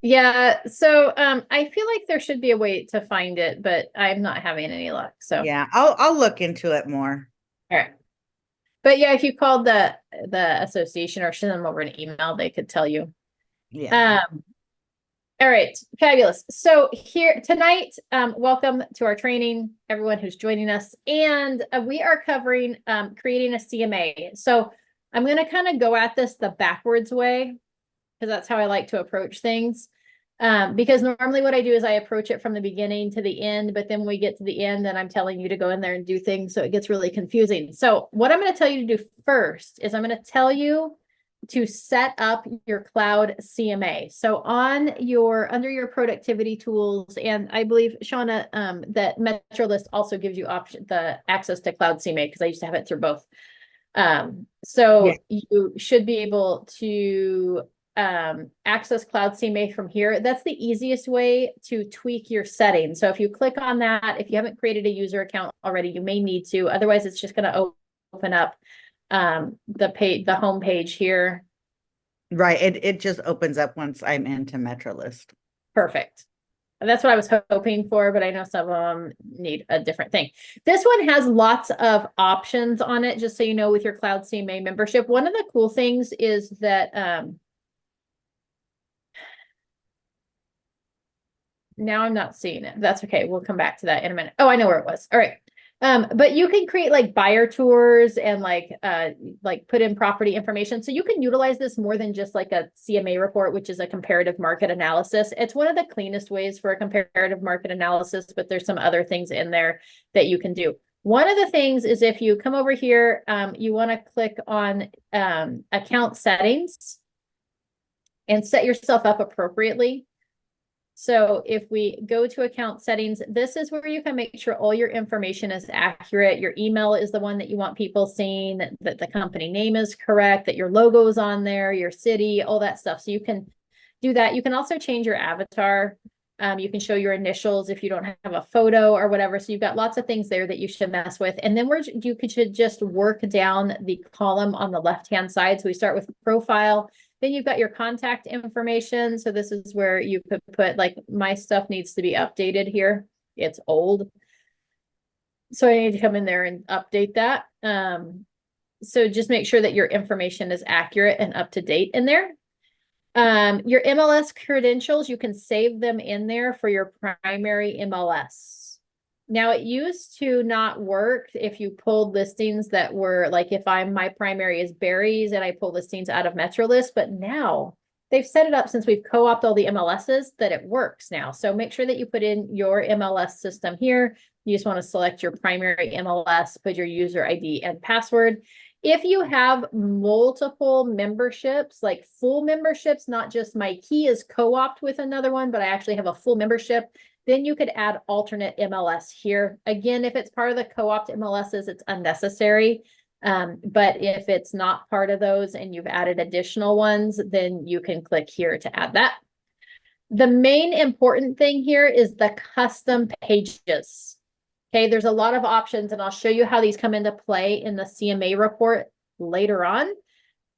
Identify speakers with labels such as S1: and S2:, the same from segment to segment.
S1: Yeah, so I feel like there should be a way to find it, but I'm not having any luck. So, all
S2: Yeah, I'll look into it more.
S1: right. But yeah, if you called the association or send them over an email, they could tell you.
S2: Yeah.
S1: Um, all right, fabulous. So here tonight, welcome to our training, everyone who's joining us, and we are covering creating a CMA. So I'm going to kind of go at this the backwards way because that's how I like to approach things. Because normally what I do is I approach it from the beginning to the end, but then when we get to the end, then I'm telling you to go in there and do things. So it gets really confusing. So what I'm going to tell you to do first is I'm going to tell you to set up your cloud CMA. So under your productivity tools, and I believe Shauna, that MetroList also gives you the access to cloud CMA because I used to have it through both.
S2: Yeah.
S1: So you should be able to access Cloud CMA from here. That's the easiest way to tweak your settings. So if you click on that, if you haven't created a user account already, you may need to. Otherwise, it's just going to open up the home page here.
S2: Right. It just opens up once I'm into MetroList.
S1: Perfect. And that's what I was hoping for, but I know some of them need a different thing. This one has lots of options on it, just so you know, with your Cloud CMA membership. One of the cool things is that now I'm not seeing it. That's okay. We'll come back to that in a minute. Oh, I know where it was. All right. But you can create like buyer tours and like put in property information. So you can utilize this more than just like a CMA report, which is a comparative market analysis. It's one of the cleanest ways for a comparative market analysis, but there's some other things in there that you can do. One of the things is if you come over here, you want to click on account settings and set yourself up appropriately. So if we go to account settings, this is where you can make sure all your information is accurate. Your email is the one that you want people seeing, that the company name is correct, that your logo is on there, your city, all that stuff. So you can do that. You can also change your avatar. You can show your initials if you don't have a photo or whatever. So you've got lots of things there that you should mess with. And then should just work down the column on the left-hand side. So we start with profile. Then you've got your contact information. So this is where you could put, like, my stuff needs to be updated here. It's old. So I need to come in there and update that. So just make sure that your information is accurate and up to date in there. Your MLS credentials, you can save them in there for your primary MLS. Now, it used to not work if you pulled listings that were like, if my primary is berries and I pull listings out of MetroList, but now they've set it up since we've co-opted all the MLSs that it works now. So make sure that you put in your MLS system here. You just want to select your primary MLS, put your user ID and password. If you have multiple memberships, like full memberships, not just my key is co-opt with another one, but I actually have a full membership, then you could add alternate MLS here. Again, if it's part of the co-opt MLSs, it's unnecessary. But if it's not part of those and you've added additional ones, then you can click here to add that. The main important thing here is the custom pages. Okay, there's a lot of options, and I'll show you how these come into play in the CMA report later on.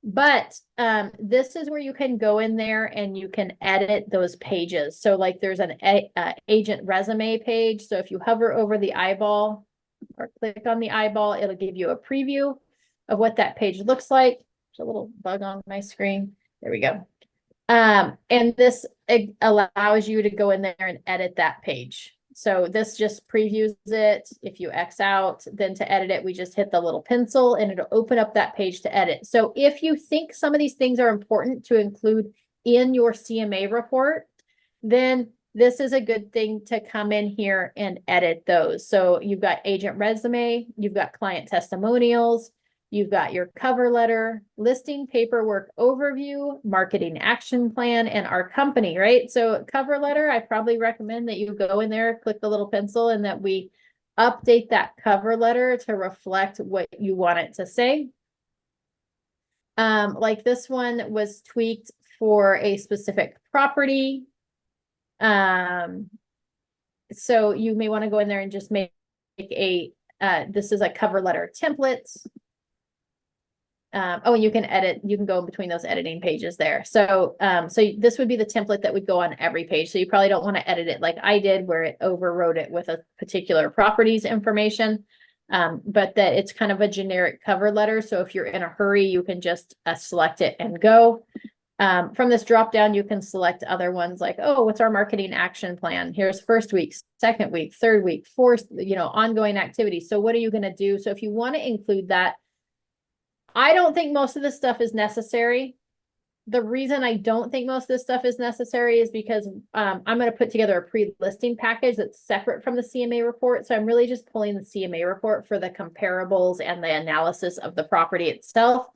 S1: But this is where you can go in there and you can edit those pages. So like there's an agent resume page. So if you hover over the eyeball or click on the eyeball, it'll give you a preview of what that page looks like. There's a little bug on my screen. There we go. And this allows you to go in there and edit that page. So this just previews it. If you X out, then to edit it, we just hit the little pencil and it'll open up that page to edit. So if you think some of these things are important to include in your CMA report, then this is a good thing to come in here and edit those. So you've got agent resume, you've got client testimonials, you've got your cover letter, listing paperwork overview, marketing action plan, and our company, right? So cover letter, I probably recommend that you go in there, click the little pencil, and that we update that cover letter to reflect what you want it to say. Like this one was tweaked for a specific property. So you may want to go in there and just make this is a cover letter template. Oh, and you can go in between those editing pages there. So, so this would be the template that would go on every page. So you probably don't want to edit it like I did where it overwrote it with a particular properties information. But that it's kind of a generic cover letter. So if you're in a hurry, you can just select it and go. From this drop down, you can select other ones like, oh, what's our marketing action plan? Here's first week, second week, third week, fourth, ongoing activities. So what are you going to do? So if you want to include that, I don't think most of this stuff is necessary. The reason I don't think most of this stuff is necessary is because I'm going to put together a pre-listing package that's separate from the CMA report. So I'm really just pulling the CMA report for the comparables and the analysis of the property itself.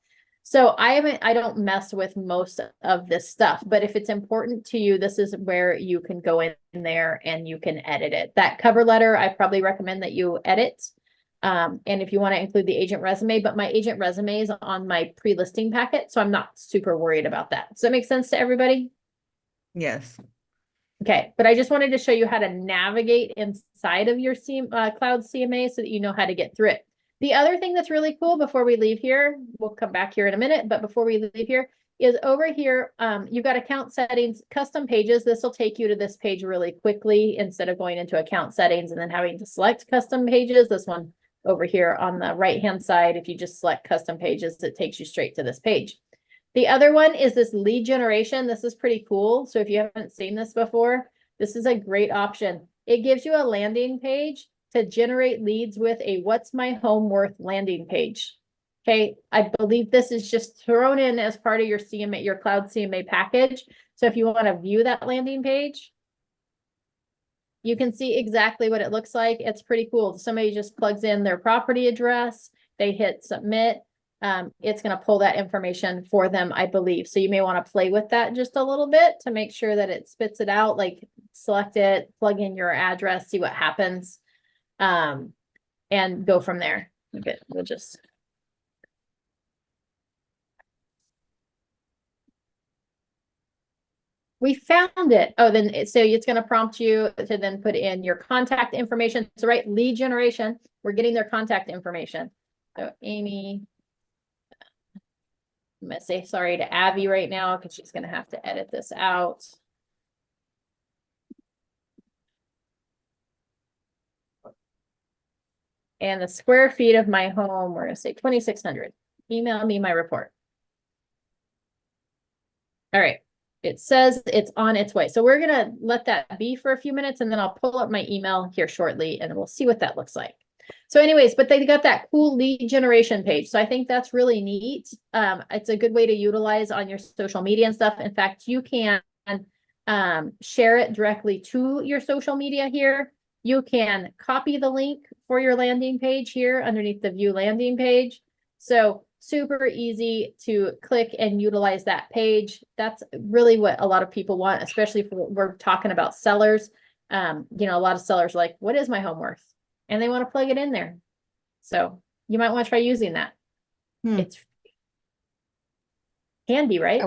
S1: So I don't mess with most of this stuff, but if it's important to you, this is where you can go in there and you can edit it. That cover letter, I probably recommend that you edit. And if you want to include the agent resume, but my agent resume is on my pre-listing packet, so I'm not super worried about that. Does that make sense to everybody?
S2: Yes.
S1: Okay, but I just wanted to show you how to navigate inside of your Cloud CMA so that you know how to get through it. The other thing that's really cool before we leave here, we'll come back here in a minute, but before we leave here, is over here, you've got account settings, custom pages. This will take you to this page really quickly instead of going into account settings and then having to select custom pages. This one over here on the right-hand side, if you just select custom pages, it takes you straight to this page. The other one is this lead generation. This is pretty cool. So if you haven't seen this before, this is a great option. It gives you a landing page to generate leads with a what's my home worth landing page. Okay, I believe this is just thrown in as part of your CMA, your Cloud CMA package. So if you want to view that landing page, you can see exactly what it looks like. It's pretty cool. Somebody just plugs in their property address, they hit submit. It's going to pull that information for them, I believe. So you may want to play with that just a little bit to make sure that it spits it out, like select it, plug in your address, see what happens, and go from there. Okay, we'll just. We found it. Oh, then so it's going to prompt you to then put in your contact information. So right, lead generation, we're getting their contact information. So Amy, I'm going to say sorry to Abby right now because she's going to have to edit this out. And the square feet of my home, we're going to say 2,600. Email me my report. All right. It says it's on its way. So we're going to let that be for a few minutes and then I'll pull up my email here shortly and we'll see what that looks like. So anyways, but they got that cool lead generation page. So I think that's really neat. It's a good way to utilize on your social media and stuff. In fact, you can share it directly to your social media here. You can copy the link for your landing page here underneath the view landing page. So super easy to click and utilize that page. That's really what a lot of people want, especially if we're talking about sellers. A lot of sellers are like, what is my home worth? And they want to plug it in there. So you might want to try using that. It's handy, right?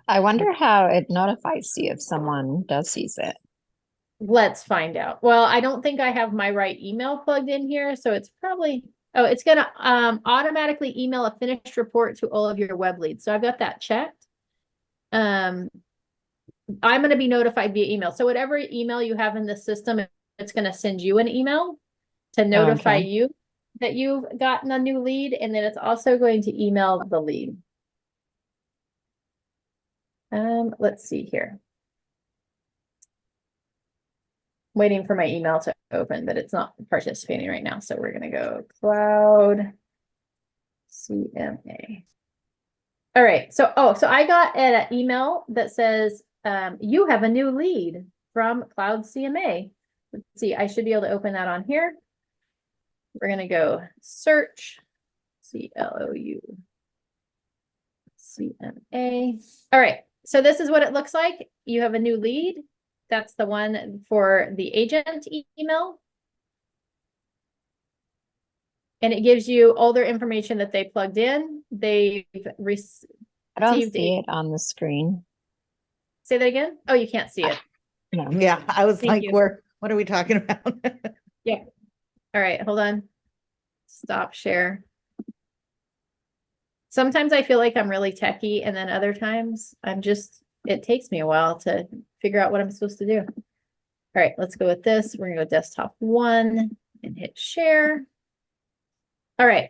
S3: I wonder how it notifies you if someone does use it.
S1: Let's find out. Well, I don't think I have my right email plugged in here, so it's probably, oh, it's going to automatically email a finished report to all of your web leads. So I've got that checked. I'm going to be notified via email. So whatever email you have in the system, it's going to send you an email to notify you that you've gotten a new lead, and then it's also going to email the lead. Let's see here. Waiting for my email to open, but it's not participating right now. So we're going to go Cloud CMA. All right. So, so I got an email that says, you have a new lead from Cloud CMA. Let's see, I should be able to open that on here. We're going to go search CLOU CMA. All right. So this is what it looks like. You have a new lead. That's the one for the agent email. And it gives you all their information that they plugged in. They've received.
S3: I don't see it on the screen.
S1: Say that again? Oh, you can't see it.
S3: No.
S2: Yeah, I was
S1: Thank
S2: like,
S1: you.
S2: what are we talking about?
S1: Yeah. All right, hold on. Stop share. Sometimes I feel like I'm really techie, and then other times it takes me a while to figure out what I'm supposed to do. All right, let's go with this. We're gonna go desktop 1 and hit share. All right.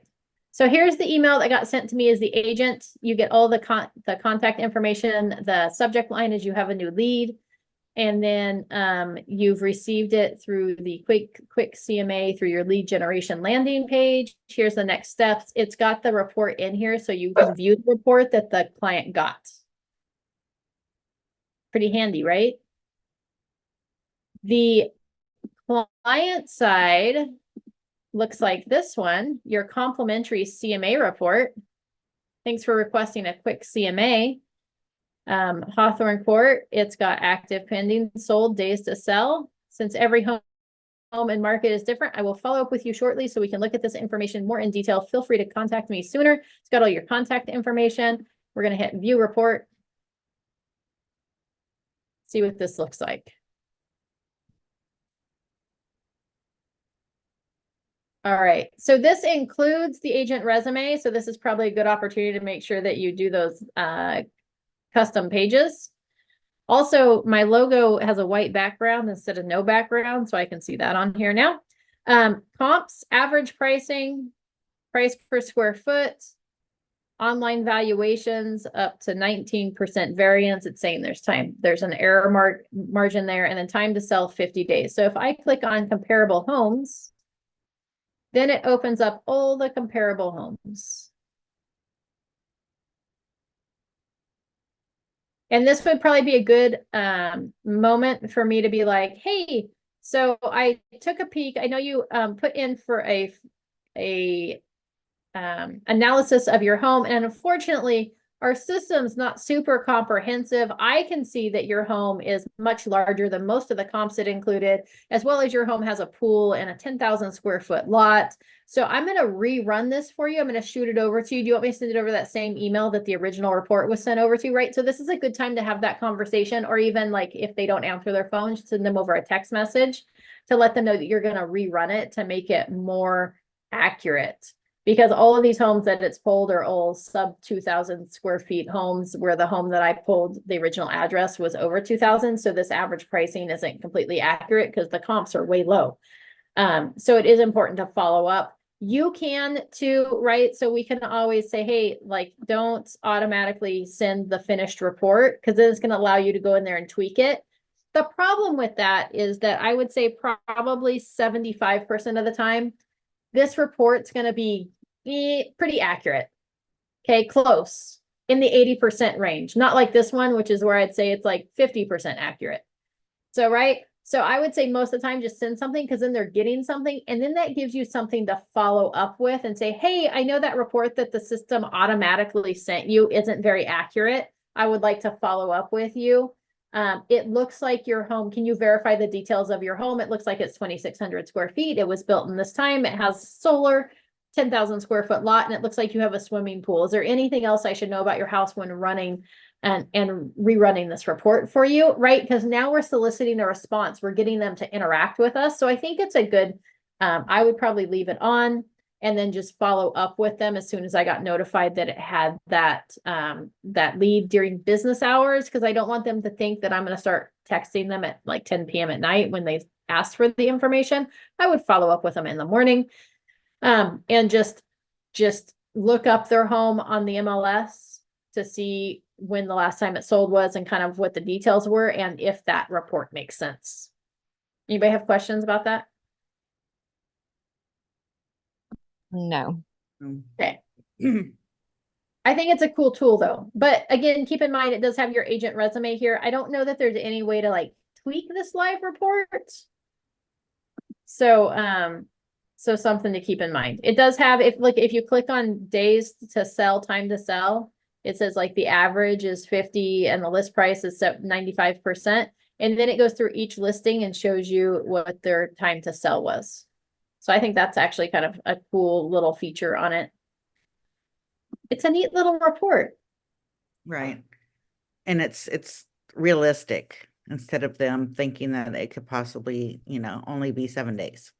S1: So here's the email that got sent to me as the agent. You get all the contact information. The subject line is you have a new lead. And then you've received it through the quick CMA through your lead generation landing page. Here's the next steps. It's got the report in here so you can view the report that the client got. Pretty handy, right? The client side looks like this one, your complimentary CMA report. Thanks for requesting a quick CMA. Hawthorne Court, it's got active, pending, sold, days to sell. Since every home and market is different, I will follow up with you shortly so we can look at this information more in detail. Feel free to contact me sooner. It's got all your contact information. We're going to hit view report. See what this looks like. All right, so this includes the agent resume. So this is probably a good opportunity to make sure that you do those custom pages. Also, my logo has a white background instead of no background, so I can see that on here now. Comps, average pricing, price per square foot, online valuations up to 19% variance. It's saying there's an error margin there, and then time to sell 50 days. So if I click on comparable homes, then it opens up all the comparable homes. And this would probably be a good moment for me to be like, hey, so I took a peek. I know you put in for a analysis of your home, and unfortunately, our system's not super comprehensive. I can see that your home is much larger than most of the comps it included, as well as your home has a pool and a 10,000 square foot lot. So I'm going to rerun this for you. I'm going to shoot it over to you. Do you want me to send it over that same email that the original report was sent over to, right? So this is a good time to have that conversation, or even like if they don't answer their phone, send them over a text message to let them know that you're going to rerun it to make it more accurate. Because all of these homes that it's pulled are all sub 2,000 square feet homes, where the home that I pulled, the original address was over 2,000. So this average pricing isn't completely accurate because the comps are way low. So it is important to follow up. You can too, right? So we can always say, hey, like, don't automatically send the finished report, because then it's going to allow you to go in there and tweak it. The problem with that is that I would say probably 75% of the time, this report's going to be pretty accurate. Okay, close in the 80% range. Not like this one, which is where I'd say it's like 50% accurate. So, right. So I would say most of the time just send something, because then they're getting something. And then that gives you something to follow up with and say, hey, I know that report that the system automatically sent you isn't very accurate. I would like to follow up with you. It looks like your home, can you verify the details of your home? It looks like it's 2,600 square feet. It was built in this time. It has solar, 10,000 square foot lot, and it looks like you have a swimming pool. Is there anything else I should know about your house when running and rerunning this report for you, right? Because now we're soliciting a response. We're getting them to interact with us. So I think it's a good, I would probably leave it on and then just follow up with them as soon as I got notified that it had that lead during business hours, because I don't want them to think that I'm going to start texting them at like 10 p.m. at night when they asked for the information. I would follow up with them in the morning. And just look up their home on the MLS to see when the last time it sold was and kind of what the details were, and if that report makes sense. Anybody have questions about that?
S3: No.
S1: Okay. I think it's a cool tool though. But again, keep in mind, it does have your agent resume here. I don't know that there's any way to like tweak this live report. So, so something to keep in mind. It does have, if you click on days to sell, time to sell, it says like the average is 50 and the list price is set 95%. And then it goes through each listing and shows you what their time to sell was. So I think that's actually kind of a cool little feature on it. It's a neat little report.
S2: Right. And it's realistic instead of them thinking that it could possibly, only be 7 days.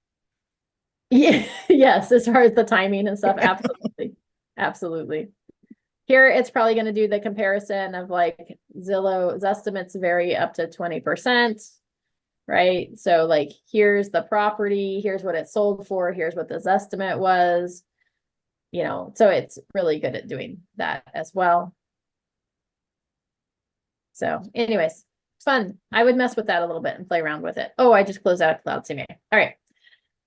S1: Yeah, yes, as far as the timing and stuff, absolutely. Absolutely. Here, it's probably going to do the comparison of like Zillow's estimates vary up to 20%, right? So like, here's the property, here's what it sold for, here's what this estimate was, you know, so it's really good at doing that as well. So anyways, fun. I would mess with that a little bit and play around with it. Oh, I just closed out Cloud CMA. All right.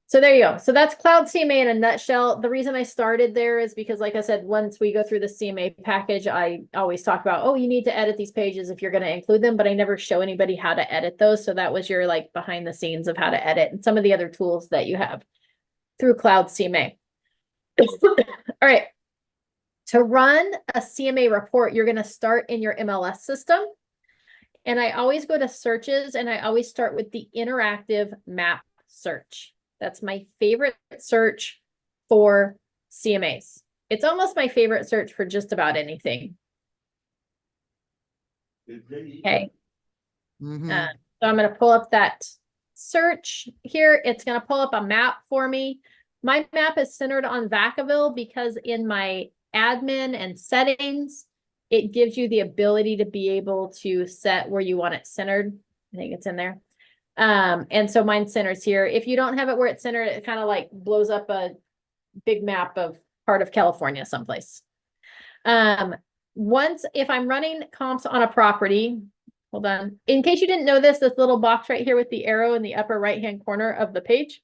S1: So there you go. So that's Cloud CMA in a nutshell. The reason I started there is because, like I said, once we go through the CMA package, I always talk about, oh, you need to edit these pages if you're going to include them, but I never show anybody how to edit those. So that was your like behind the scenes of how to edit and some of the other tools that you have through Cloud CMA. All right. To run a CMA report, you're going to start in your MLS system. And I always go to searches and I always start with the interactive map search. That's my favorite search for CMAs. It's almost my favorite search for just about anything. Okay.
S2: Mhm.
S1: So I'm going to pull up that search here. It's going to pull up a map for me. My map is centered on Vacaville because in my admin and settings, it gives you the ability to be able to set where you want it centered. I think it's in there. And so mine centers here. If you don't have it where it's centered, it kind of like blows up a big map of part of California someplace. If I'm running comps on a property, hold on. In case you didn't know this little box right here with the arrow in the upper right-hand corner of the page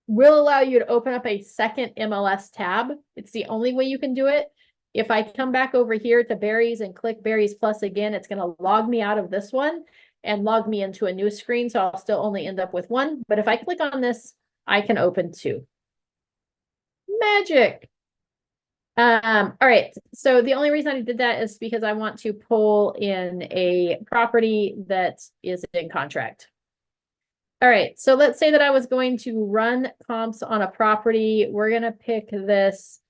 S1: will allow you to open up a second MLS tab. It's the only way you can do it. If I come back over here to Berries and click Berries Plus again, it's going to log me out of this one and log me into a new screen. So I'll still only end up with one. But if I click on this, I can open two. Magic. All right. So the only reason I did that is because I want to pull in a property that is in contract. All right. So let's say that I was going to run comps on a property. We're going to pick this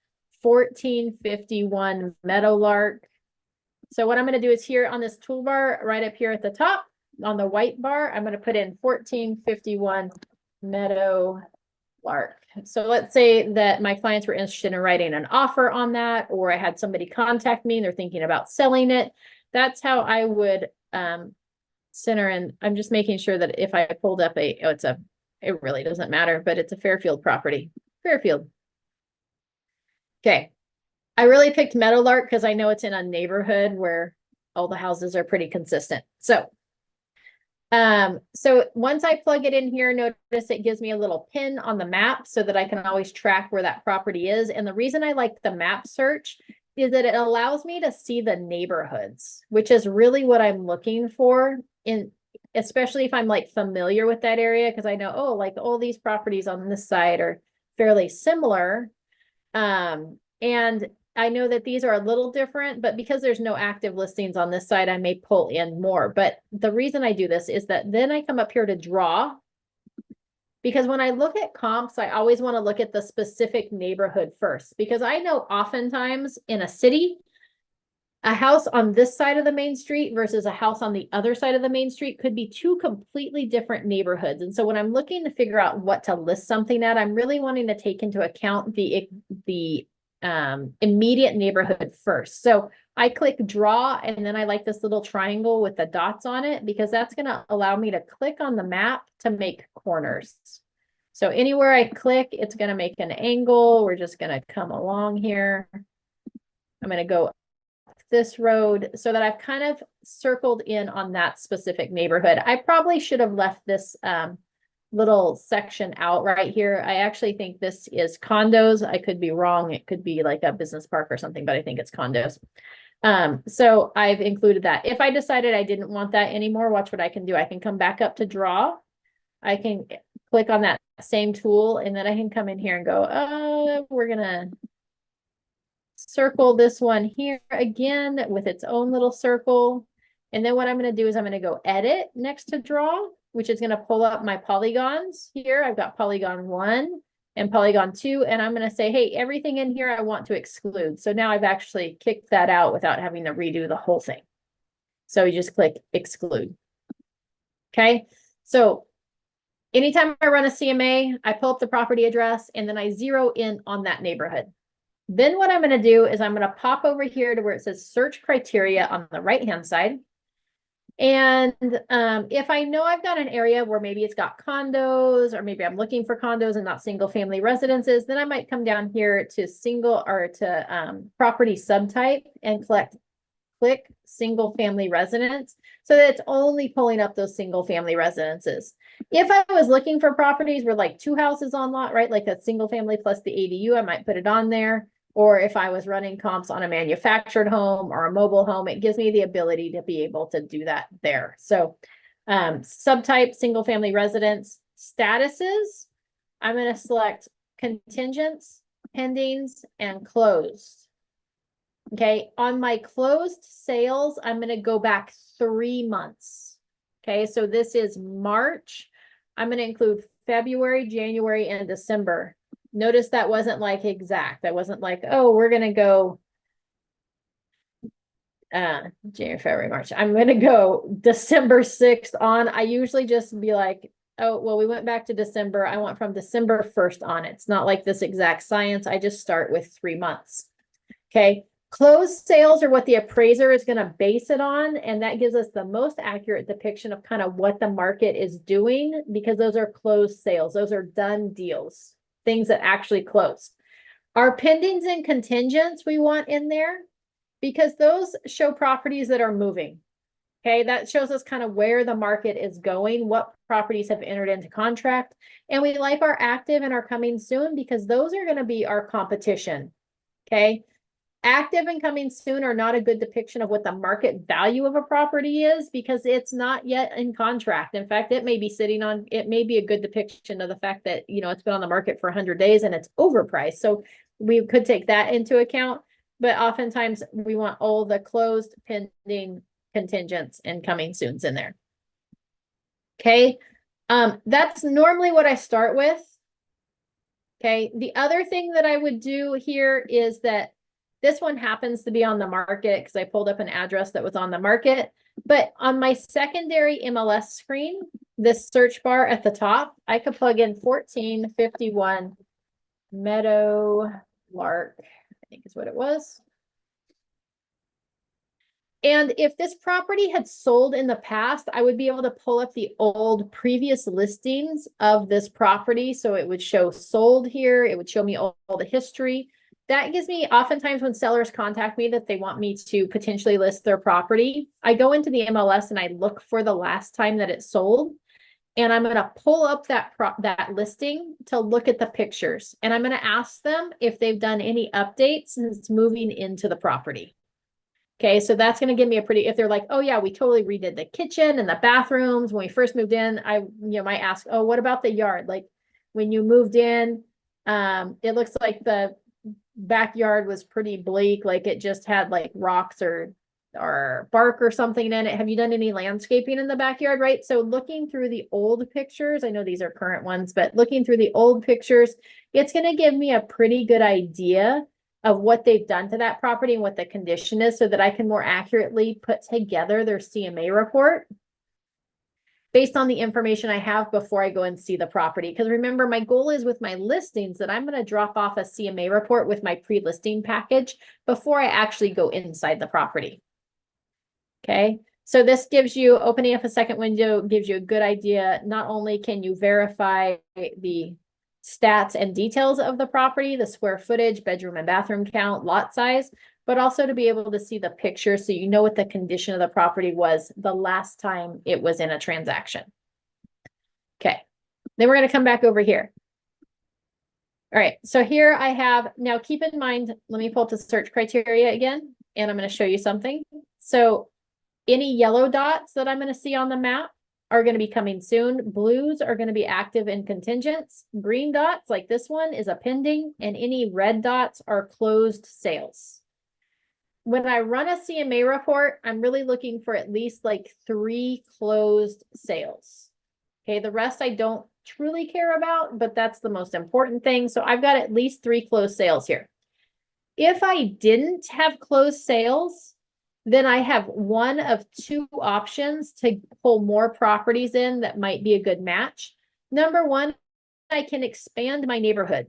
S1: 1451 Meadowlark. So what I'm going to do is here on this toolbar, right up here at the top on the white bar, I'm going to put in 1451 Meadowlark. So let's say that my clients were interested in writing an offer on that, or I had somebody contact me and they're thinking about selling it. That's how I would center. And I'm just making sure that if I pulled up it really doesn't matter, but it's a Fairfield property. Fairfield. Okay. I really picked Meadowlark because I know it's in a neighborhood where all the houses are pretty consistent. So once I plug it in here, notice it gives me a little pin on the map so that I can always track where that property is. And the reason I like the map search is that it allows me to see the neighborhoods, which is really what I'm looking for especially if I'm like familiar with that area, because I know, oh, like all these properties on this side are fairly similar. And I know that these are a little different, but because there's no active listings on this side, I may pull in more. But the reason I do this is that then I come up here to draw, because when I look at comps, I always want to look at the specific neighborhood first, because I know oftentimes in a city, a house on this side of the main street versus a house on the other side of the main street could be two completely different neighborhoods. And so when I'm looking to figure out what to list something at, I'm really wanting to take into account the immediate neighborhood first. So I click draw, and then I like this little triangle with the dots on it, because that's going to allow me to click on the map to make corners. So anywhere I click, it's going to make an angle. We're just going to come along here. I'm going to go this road so that I've kind of circled in on that specific neighborhood. I probably should have left this little section out right here. I actually think this is condos. I could be wrong. It could be like a business park or something, but I think it's condos. So I've included that. If I decided I didn't want that anymore, watch what I can do. I can come back up to draw. I can click on that same tool, and then I can come in here and go, we're gonna circle this one here again with its own little circle. And then what I'm going to do is I'm going to go edit next to draw, which is going to pull up my polygons here. I've got polygon 1 and polygon 2, and I'm going to say, hey, everything in here I want to exclude. So now I've actually kicked that out without having to redo the whole thing. So you just click exclude. Okay. So anytime I run a CMA, I pull up the property address and then I zero in on that neighborhood. Then what I'm going to do is I'm going to pop over here to where it says search criteria on the right-hand side. And if I know I've got an area where maybe it's got condos, or maybe I'm looking for condos and not single family residences, then I might come down here to property subtype and click single family residence, so that it's only pulling up those single family residences. If I was looking for properties where like 2 houses on lot, right, like a single family plus the ADU, I might put it on there. Or if I was running comps on a manufactured home or a mobile home, it gives me the ability to be able to do that there. So subtype, single family residence, statuses, I'm going to select contingents, pendings, and closed. Okay, on my closed sales, I'm going to go back 3 months. Okay, so this is March. I'm going to include February, January, and December. Notice that wasn't like exact. That wasn't like, oh, we're going to go January, February, March. I'm going to go December 6th on. I usually just be like, oh, well, we went back to December. I want from December 1st on. It's not like this exact science. I just start with 3 months. Okay. Closed sales are what the appraiser is going to base it on. And that gives us the most accurate depiction of kind of what the market is doing, because those are closed sales. Those are done deals, things that actually closed. Our pendings and contingents we want in there because those show properties that are moving. Okay, that shows us kind of where the market is going, what properties have entered into contract. And we like our active and our coming soon because those are going to be our competition. Okay. Active and coming soon are not a good depiction of what the market value of a property is because it's not yet in contract. In fact, it may be it may be a good depiction of the fact that, you know, it's been on the market for 100 days and it's overpriced. So we could take that into account, but oftentimes we want all the closed, pending, contingents, and coming soons in there. Okay. That's normally what I start with. Okay. The other thing that I would do here is that this one happens to be on the market because I pulled up an address that was on the market. But on my secondary MLS screen, this search bar at the top, I could plug in 1451 Meadow Lark, I think is what it was. And if this property had sold in the past, I would be able to pull up the old previous listings of this property. So it would show sold here. It would show me all the history. That gives me, oftentimes when sellers contact me that they want me to potentially list their property, I go into the MLS and I look for the last time that it sold. And I'm going to pull up that listing to look at the pictures. And I'm going to ask them if they've done any updates since moving into the property. Okay, so that's going to give me if they're like, oh yeah, we totally redid the kitchen and the bathrooms when we first moved in, I might ask, oh, what about the yard? Like when you moved in, it looks like the backyard was pretty bleak, like it just had like rocks or bark or something in it. Have you done any landscaping in the backyard? Right. So looking through the old pictures, I know these are current ones, but looking through the old pictures, it's going to give me a pretty good idea of what they've done to that property and what the condition is so that I can more accurately put together their CMA report based on the information I have before I go and see the property. Because remember, my goal is with my listings that I'm going to drop off a CMA report with my pre-listing package before I actually go inside the property. Okay, so this gives you, opening up a second window gives you a good idea. Not only can you verify the stats and details of the property, the square footage, bedroom and bathroom count, lot size, but also to be able to see the picture so you know what the condition of the property was the last time it was in a transaction. Okay, then we're going to come back over here. All right, so here I have, now keep in mind, let me pull up the search criteria again, and I'm going to show you something. So any yellow dots that I'm going to see on the map are going to be coming soon. Blues are going to be active and contingents. Green dots, like this one, is a pending, and any red dots are closed sales. When I run a CMA report, I'm really looking for at least like 3 closed sales. Okay, the rest I don't truly care about, but that's the most important thing. So I've got at least 3 closed sales here. If I didn't have closed sales, then I have one of 2 options to pull more properties in that might be a good match. Number one, I can expand my neighborhood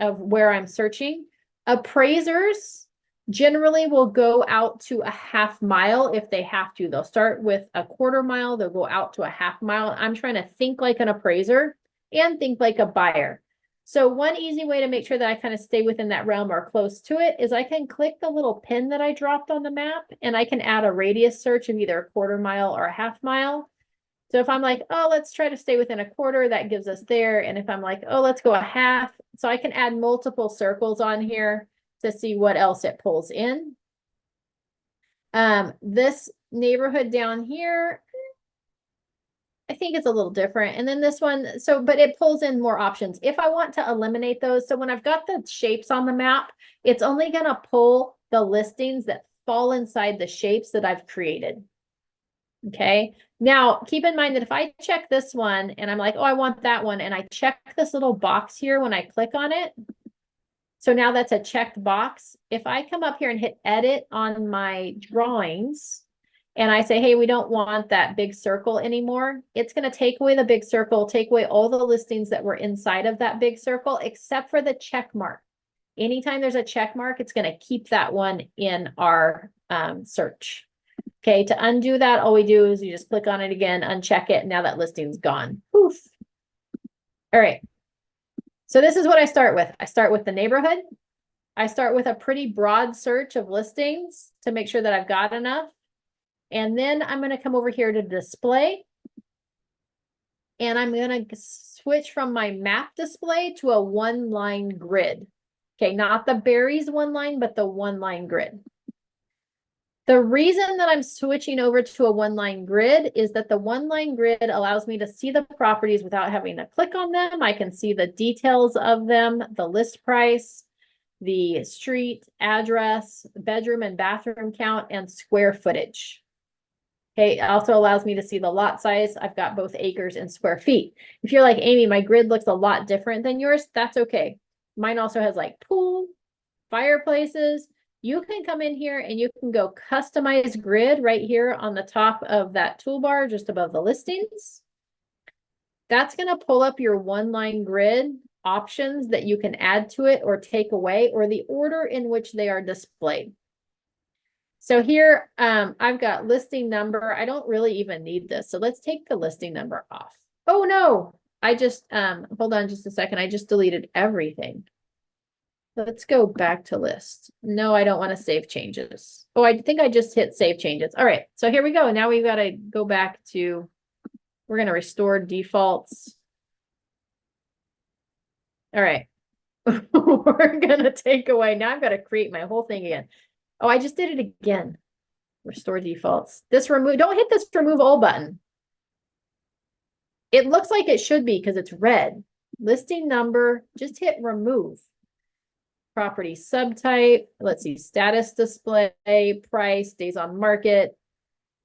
S1: of where I'm searching. Appraisers generally will go out to a half mile if they have to. They'll start with a quarter mile, they'll go out to a half mile. I'm trying to think like an appraiser and think like a buyer. So one easy way to make sure that I kind of stay within that realm or close to it is I can click the little pin that I dropped on the map and I can add a radius search of either a quarter mile or a half mile. So if I'm like, oh, let's try to stay within a quarter, that gives us there. And if I'm like, oh, let's go a half. So I can add multiple circles on here to see what else it pulls in. This neighborhood down here, I think it's a little different. And then this one, but it pulls in more options. If I want to eliminate those, so when I've got the shapes on the map, it's only going to pull the listings that fall inside the shapes that I've created. Okay. Now keep in mind that if I check this one and I'm like, oh, I want that one. And I check this little box here when I click on it. So now that's a checked box. If I come up here and hit edit on my drawings and I say, hey, we don't want that big circle anymore, it's going to take away the big circle, take away all the listings that were inside of that big circle, except for the check mark. Anytime there's a check mark, it's going to keep that one in our search. Okay, to undo that, all we do is you just click on it again, uncheck it, and now that listing's gone. Poof. All right. So this is what I start with. I start with the neighborhood. I start with a pretty broad search of listings to make sure that I've got enough. And then I'm going to come over here to display. And I'm going to switch from my map display to a one-line grid. Okay, not the berries one line, but the one-line grid. The reason that I'm switching over to a one-line grid is that the one-line grid allows me to see the properties without having to click on them. I can see the details of them, the list price, the street address, bedroom and bathroom count, and square footage. Okay, it also allows me to see the lot size. I've got both acres and square feet. If you're like, Amy, my grid looks a lot different than yours, that's okay. Mine also has like pool, fireplaces. You can come in here and you can go customize grid right here on the top of that toolbar, just above the listings. That's going to pull up your one-line grid options that you can add to it or take away, or the order in which they are displayed. So here, I've got listing number. I don't really even need this. So let's take the listing number off. Oh no, I just, hold on just a second. I just deleted everything. Let's go back to list. No, I don't want to save changes. Oh, I think I just hit save changes. All right, so here we go. Now we've got to go back to, we're going to restore defaults. All right, we're going to take away, now I've got to create my whole thing again. Oh, I just did it again. Restore defaults. This remove, don't hit this remove all button. It looks like it should be because it's red. Listing number, just hit remove. Property subtype, let's see, status display, price, days on market,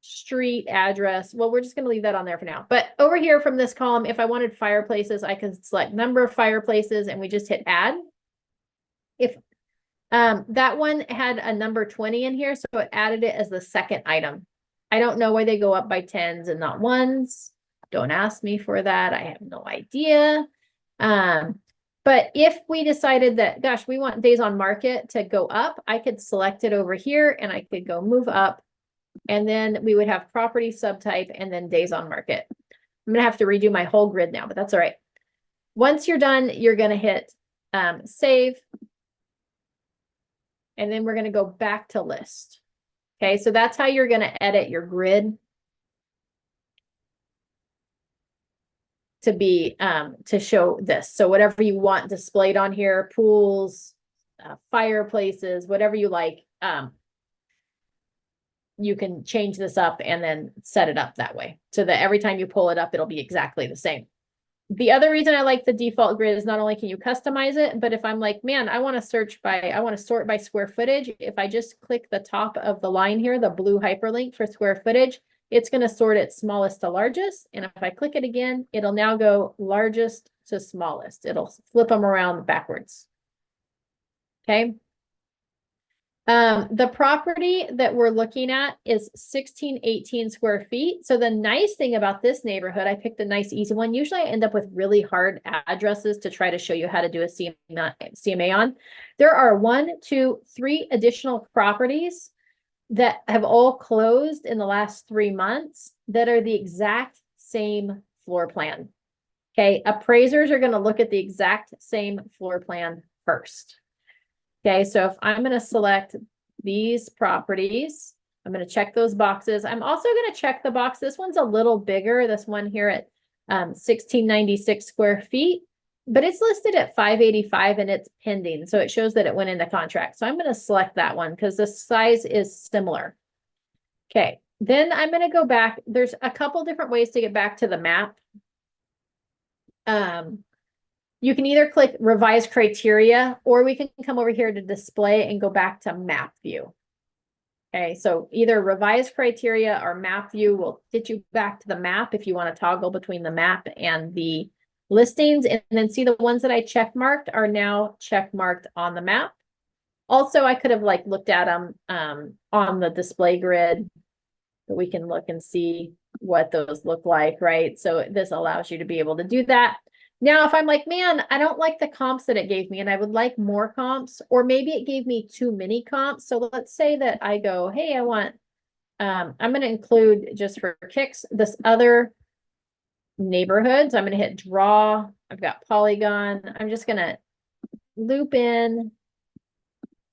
S1: street address. Well, we're just going to leave that on there for now. But over here from this column, if I wanted fireplaces, I can select number of fireplaces and we just hit add. If that one had a number 20 in here, so it added it as the second item. I don't know why they go up by 10s and not 1s. Don't ask me for that. I have no idea. But if we decided that, gosh, we want days on market to go up, I could select it over here and I could go move up. And then we would have property subtype and then days on market. I'm going to have to redo my whole grid now, but that's all right. Once you're done, you're going to hit save. And then we're going to go back to list. Okay, so that's how you're going to edit your grid to be to show this. So whatever you want displayed on here, pools, fireplaces, whatever you like, you can change this up and then set it up that way so that every time you pull it up, it'll be exactly the same. The other reason I like the default grid is not only can you customize it, but if I'm like, man, I want to sort by square footage. If I just click the top of the line here, the blue hyperlink for square footage, it's going to sort it smallest to largest. And if I click it again, it'll now go largest to smallest. It'll flip them around backwards. Okay. The property that we're looking at is 1618 square feet. So the nice thing about this neighborhood, I picked a nice easy one. Usually I end up with really hard addresses to try to show you how to do a CMA on. There are 1, 2, 3 additional properties that have all closed in the last 3 months that are the exact same floor plan. Okay, appraisers are going to look at the exact same floor plan first. Okay, so if I'm going to select these properties, I'm going to check those boxes. I'm also going to check the box. This one's a little bigger. This one here at 1696 square feet, but it's listed at 585 and it's pending. So it shows that it went into contract. So I'm going to select that one because the size is similar. Okay, then I'm going to go back. There's a couple different ways to get back to the map. You can either click revise criteria, or we can come over here to display and go back to map view. Okay, so either revise criteria or map view will get you back to the map if you want to toggle between the map and the listings. And then see the ones that I check marked are now check marked on the map. Also, I could have like looked at them on the display grid, but we can look and see what those look like, right? So this allows you to be able to do that. Now, if I'm like, man, I don't like the comps that it gave me and I would like more comps, or maybe it gave me too many comps. So let's say that I go, hey, I want, I'm going to include just for kicks, this other neighborhoods. I'm going to hit draw. I've got polygon. I'm just going to loop in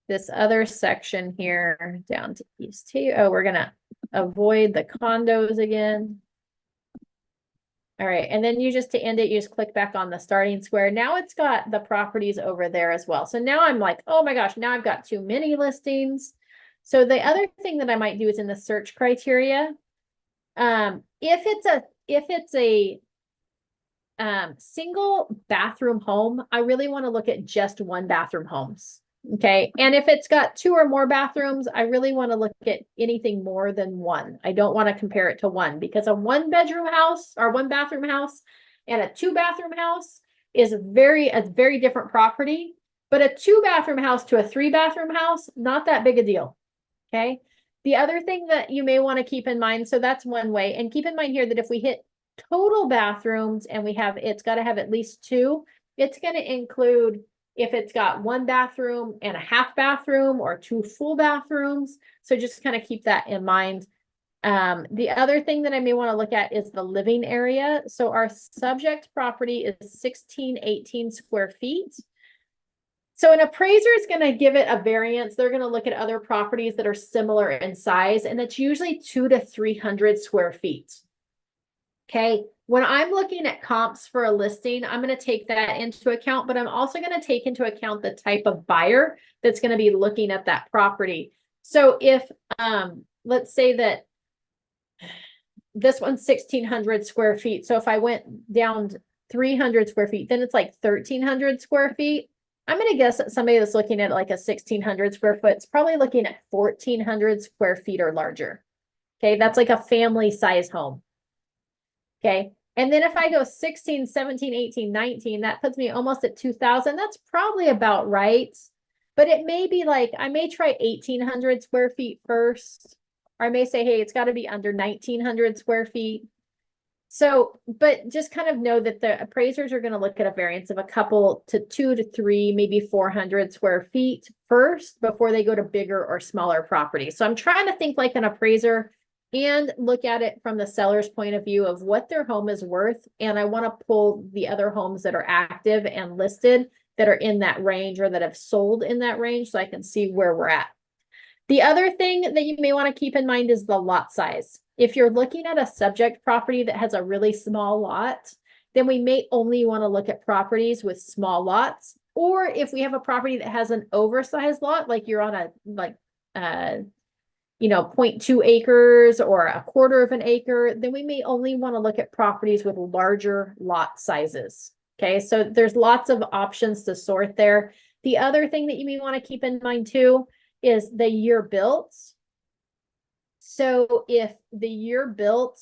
S1: this other section here down to East T. Oh, we're going to avoid the condos again. All right, and then you just, to end it, you just click back on the starting square. Now it's got the properties over there as well. So now I'm like, oh my gosh, now I've got too many listings. So the other thing that I might do is in the search criteria, if it's a single bathroom home, I really want to look at just 1 bathroom homes. Okay. And if it's got 2 or more bathrooms, I really want to look at anything more than 1. I don't want to compare it to 1, because a 1 bedroom house or 1 bathroom house and a 2 bathroom house is a very different property. But a 2 bathroom house to a 3 bathroom house, not that big a deal. Okay. The other thing that you may want to keep in mind, so that's one way, and keep in mind here that if we hit total bathrooms and we have, it's got to have at least 2, it's going to include if it's got 1 bathroom and a half bathroom or 2 full bathrooms. So just kind of keep that in mind. The other thing that I may want to look at is the living area. So our subject property is 1618 square feet. So an appraiser is going to give it a variance. They're going to look at other properties that are similar in size, and it's usually 200 to 300 square feet. Okay, when I'm looking at comps for a listing, I'm going to take that into account, but I'm also going to take into account the type of buyer that's going to be looking at that property. So if, let's say that this one's 1600 square feet. So if I went down 300 square feet, then it's like 1300 square feet. I'm going to guess that somebody that's looking at like a 1600 square foot is probably looking at 1400 square feet or larger. Okay, that's like a family size home. Okay, and then if I go 16, 17, 18, 19, that puts me almost at 2000. That's probably about right. But it may be like, I may try 1800 square feet first. Or I may say, hey, it's got to be under 1900 square feet. So, but just kind of know that the appraisers are going to look at a variance of a couple to 2 to 3, maybe 400 square feet first before they go to bigger or smaller properties. So I'm trying to think like an appraiser and look at it from the seller's point of view of what their home is worth. And I want to pull the other homes that are active and listed that are in that range or that have sold in that range so I can see where we're at. The other thing that you may want to keep in mind is the lot size. If you're looking at a subject property that has a really small lot, then we may only want to look at properties with small lots. Or if we have a property that has an oversized lot, like you're on a, like, 0.2 acres or a quarter of an acre, then we may only want to look at properties with larger lot sizes. Okay, so there's lots of options to sort there. The other thing that you may want to keep in mind too is the year built. So if the year built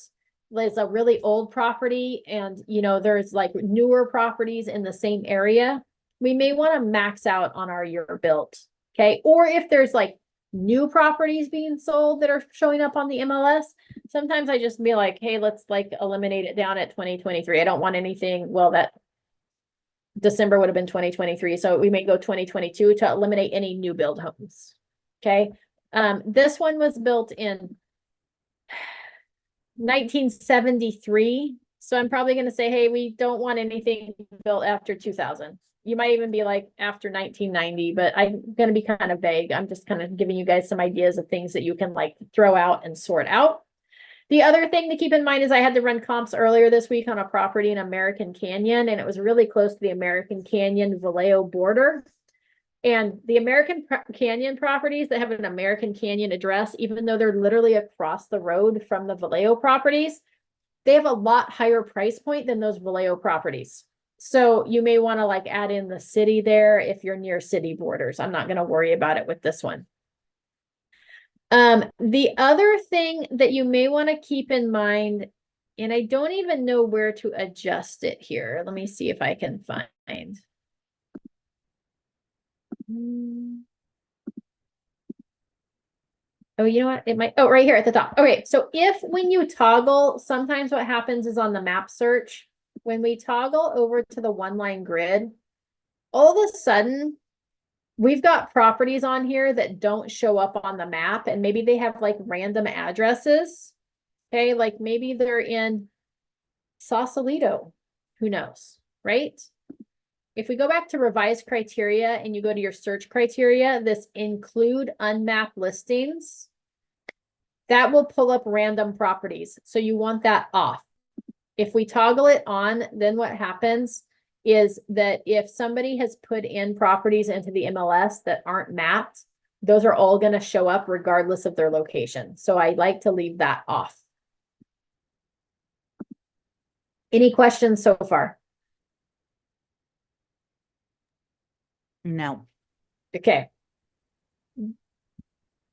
S1: is a really old property and, there's like newer properties in the same area, we may want to max out on our year built. Okay, or if there's like new properties being sold that are showing up on the MLS. Sometimes I just be like, hey, let's like eliminate it down at 2023. I don't want anything, well, that December would have been 2023. So we may go 2022 to eliminate any new build homes. Okay. This one was built in 1973. So I'm probably going to say, hey, we don't want anything built after 2000. You might even be like after 1990, but I'm going to be kind of vague. I'm just kind of giving you guys some ideas of things that you can like throw out and sort out. The other thing to keep in mind is I had to run comps earlier this week on a property in American Canyon, and it was really close to the American Canyon Vallejo border. And the American Canyon properties that have an American Canyon address, even though they're literally across the road from the Vallejo properties, they have a lot higher price point than those Vallejo properties. So you may want to like add in the city there if you're near city borders. I'm not going to worry about it with this one. The other thing that you may want to keep in mind, and I don't even know where to adjust it here. Let me see if I can find. Oh, you know what? It might, oh, right here at the top. Okay, so if when you toggle, sometimes what happens is on the map search, when we toggle over to the one line grid, all of a sudden, we've got properties on here that don't show up on the map, and maybe they have like random addresses. Okay, like maybe they're in Sausalito, who knows, right? If we go back to revised criteria and you go to your search criteria, this include unmapped listings, that will pull up random properties. So you want that off. If we toggle it on, then what happens is that if somebody has put in properties into the MLS that aren't mapped, those are all going to show up regardless of their location. So I like to leave that off. Any questions so far?
S2: No.
S1: Okay.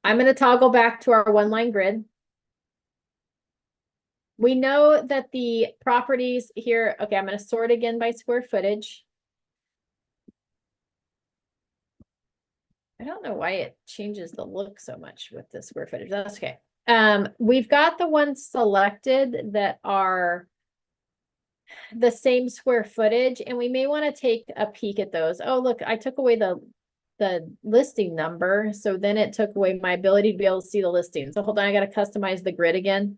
S1: I'm going to toggle back to our one line grid. We know that the properties here, okay, I'm going to sort again by square footage. I don't know why it changes the look so much with the square footage. That's okay. We've got the ones selected that are the same square footage, and we may want to take a peek at those. Oh, look, I took away the listing number. So then it took away my ability to be able to see the listing. So hold on, I got to customize the grid again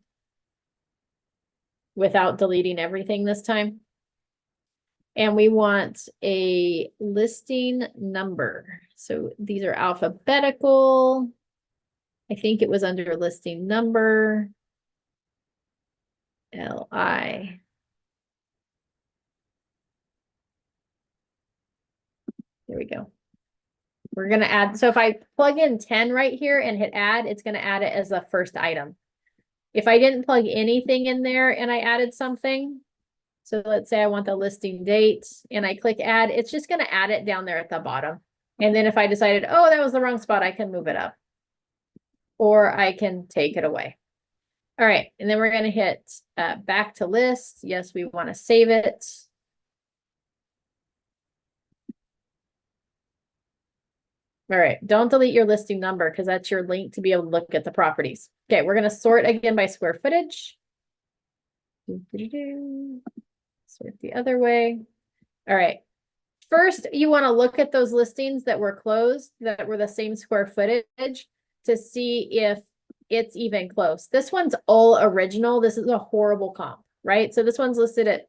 S1: without deleting everything this time. And we want a listing number. So these are alphabetical. I think it was under listing number. LI. There we go. We're going to add, so if I plug in 10 right here and hit add, it's going to add it as the first item. If I didn't plug anything in there and I added something, so let's say I want the listing date and I click add, it's just going to add it down there at the bottom. And then if I decided, oh, that was the wrong spot, I can move it up. Or I can take it away. All right, and then we're going to hit back to list. Yes, we want to save it. All right, don't delete your listing number because that's your link to be able to look at the properties. Okay, we're going to sort again by square footage. Sort the other way. All right. First, you want to look at those listings that were closed, that were the same square footage, to see if it's even close. This one's all original. This is a horrible comp, right? So this one's listed at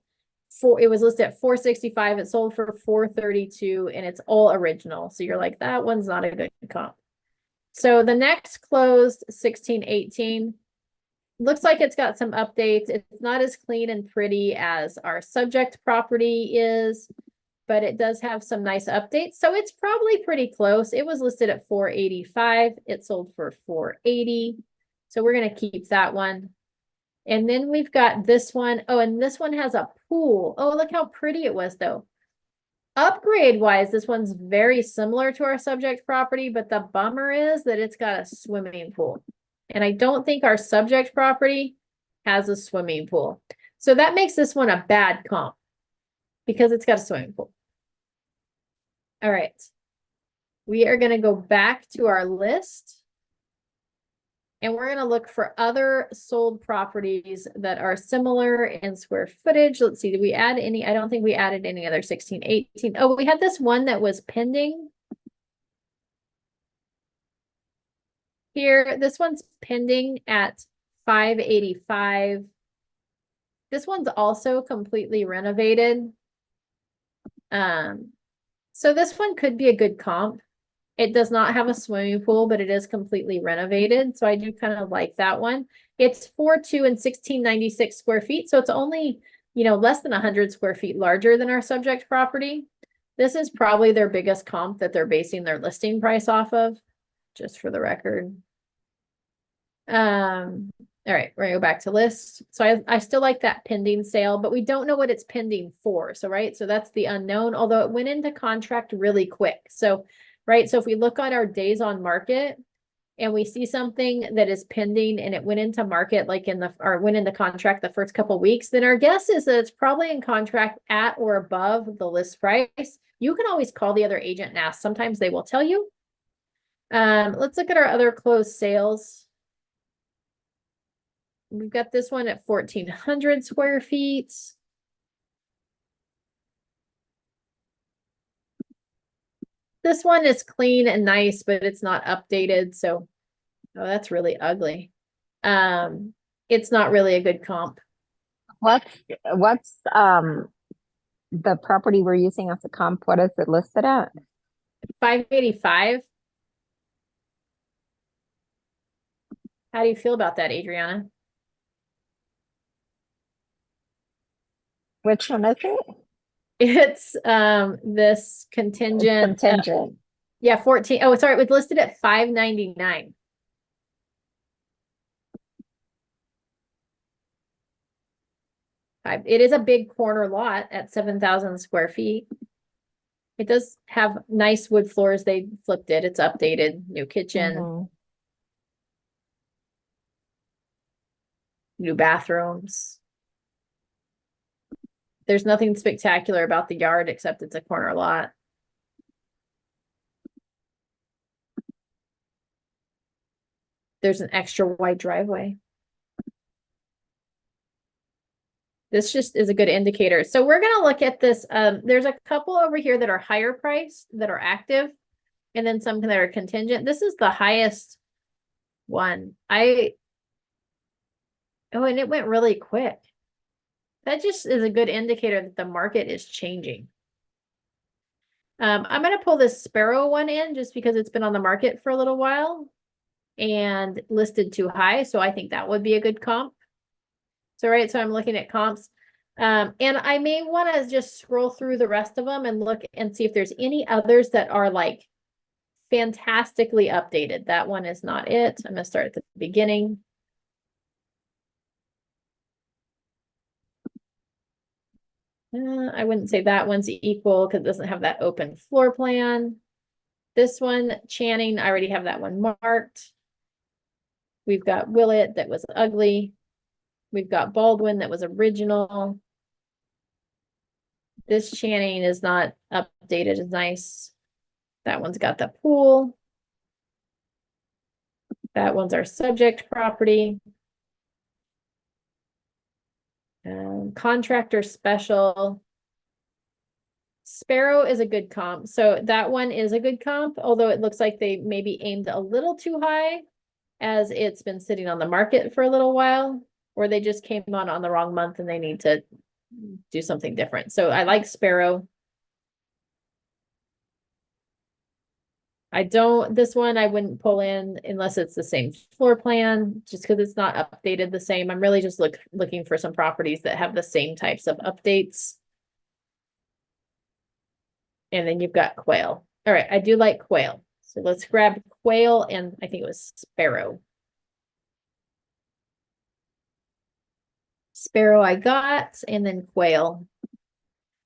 S1: it was listed at 465. It sold for 432 and it's all original. So you're like, that one's not a good comp. So the next closed 1618 looks like it's got some updates. It's not as clean and pretty as our subject property is, but it does have some nice updates. So it's probably pretty close. It was listed at 485. It sold for 480. So we're going to keep that one. And then we've got this one. Oh, and this one has a pool. Oh, look how pretty it was though. Upgrade wise, this one's very similar to our subject property, but the bummer is that it's got a swimming pool. And I don't think our subject property has a swimming pool. So that makes this one a bad comp because it's got a swimming pool. All right. We are going to go back to our list. And we're gonna look for other sold properties that are similar in square footage. Let's see, did we add any? I don't think we added any other 16, 18. Oh, we had this one that was pending. Here, this one's pending at 585. This one's also completely renovated. So this one could be a good comp. It does not have a swimming pool, but it is completely renovated. So I do kind of like that one. It's 4.2 and 1696 square feet. So it's only, less than 100 square feet larger than our subject property. This is probably their biggest comp that they're basing their listing price off of, just for the record. All right, we're gonna go back to list. So I still like that pending sale, but we don't know what it's pending for. So, right, so that's the unknown, although it went into contract really quick. So, right, so if we look at our days on market and we see something that is pending and it went into market like went into contract the first couple weeks, then our guess is that it's probably in contract at or above the list price. You can always call the other agent and ask. Sometimes they will tell you. Let's look at our other closed sales. We've got this one at 1,400 square feet. This one is clean and nice, but it's not updated. So, oh, that's really ugly. It's not really a good comp.
S3: What's the property we're using as a comp? What is it listed at?
S1: 585. How do you feel about that, Adriana?
S3: Which one is it?
S1: It's this contingent.
S3: Contingent.
S1: Yeah, 14. Oh, sorry, it was listed at 599. It is a big corner lot at 7,000 square feet. It does have nice wood floors. They flipped it. It's updated, new kitchen,
S3: Mhm.
S1: new bathrooms. There's nothing spectacular about the yard except it's a corner lot. There's an extra wide driveway. This just is a good indicator. So we're going to look at this. There's a couple over here that are higher priced that are active, and then some that are contingent. This is the highest one. Oh, and it went really quick. That just is a good indicator that the market is changing. I'm going to pull this Sparrow one in just because it's been on the market for a little while and listed too high. So I think that would be a good comp. So, right, so I'm looking at comps. And I may want to just scroll through the rest of them and look and see if there's any others that are like fantastically updated. That one is not it. I'm going to start at the beginning. I wouldn't say that one's equal because it doesn't have that open floor plan. This one, Channing, I already have that one marked. We've got Willett that was ugly. We've got Baldwin that was original. This Channing is not updated as nice. That one's got the pool. That one's our subject property. Contractor special. Sparrow is a good comp. So that one is a good comp, although it looks like they maybe aimed a little too high as it's been sitting on the market for a little while, or they just came on the wrong month and they need to do something different. So I like Sparrow. This one I wouldn't pull in unless it's the same floor plan, just because it's not updated the same. I'm really just looking for some properties that have the same types of updates. And then you've got Quail. All right, I do like Quail. So let's grab Quail and I think it was Sparrow. Sparrow I got, and then Quail.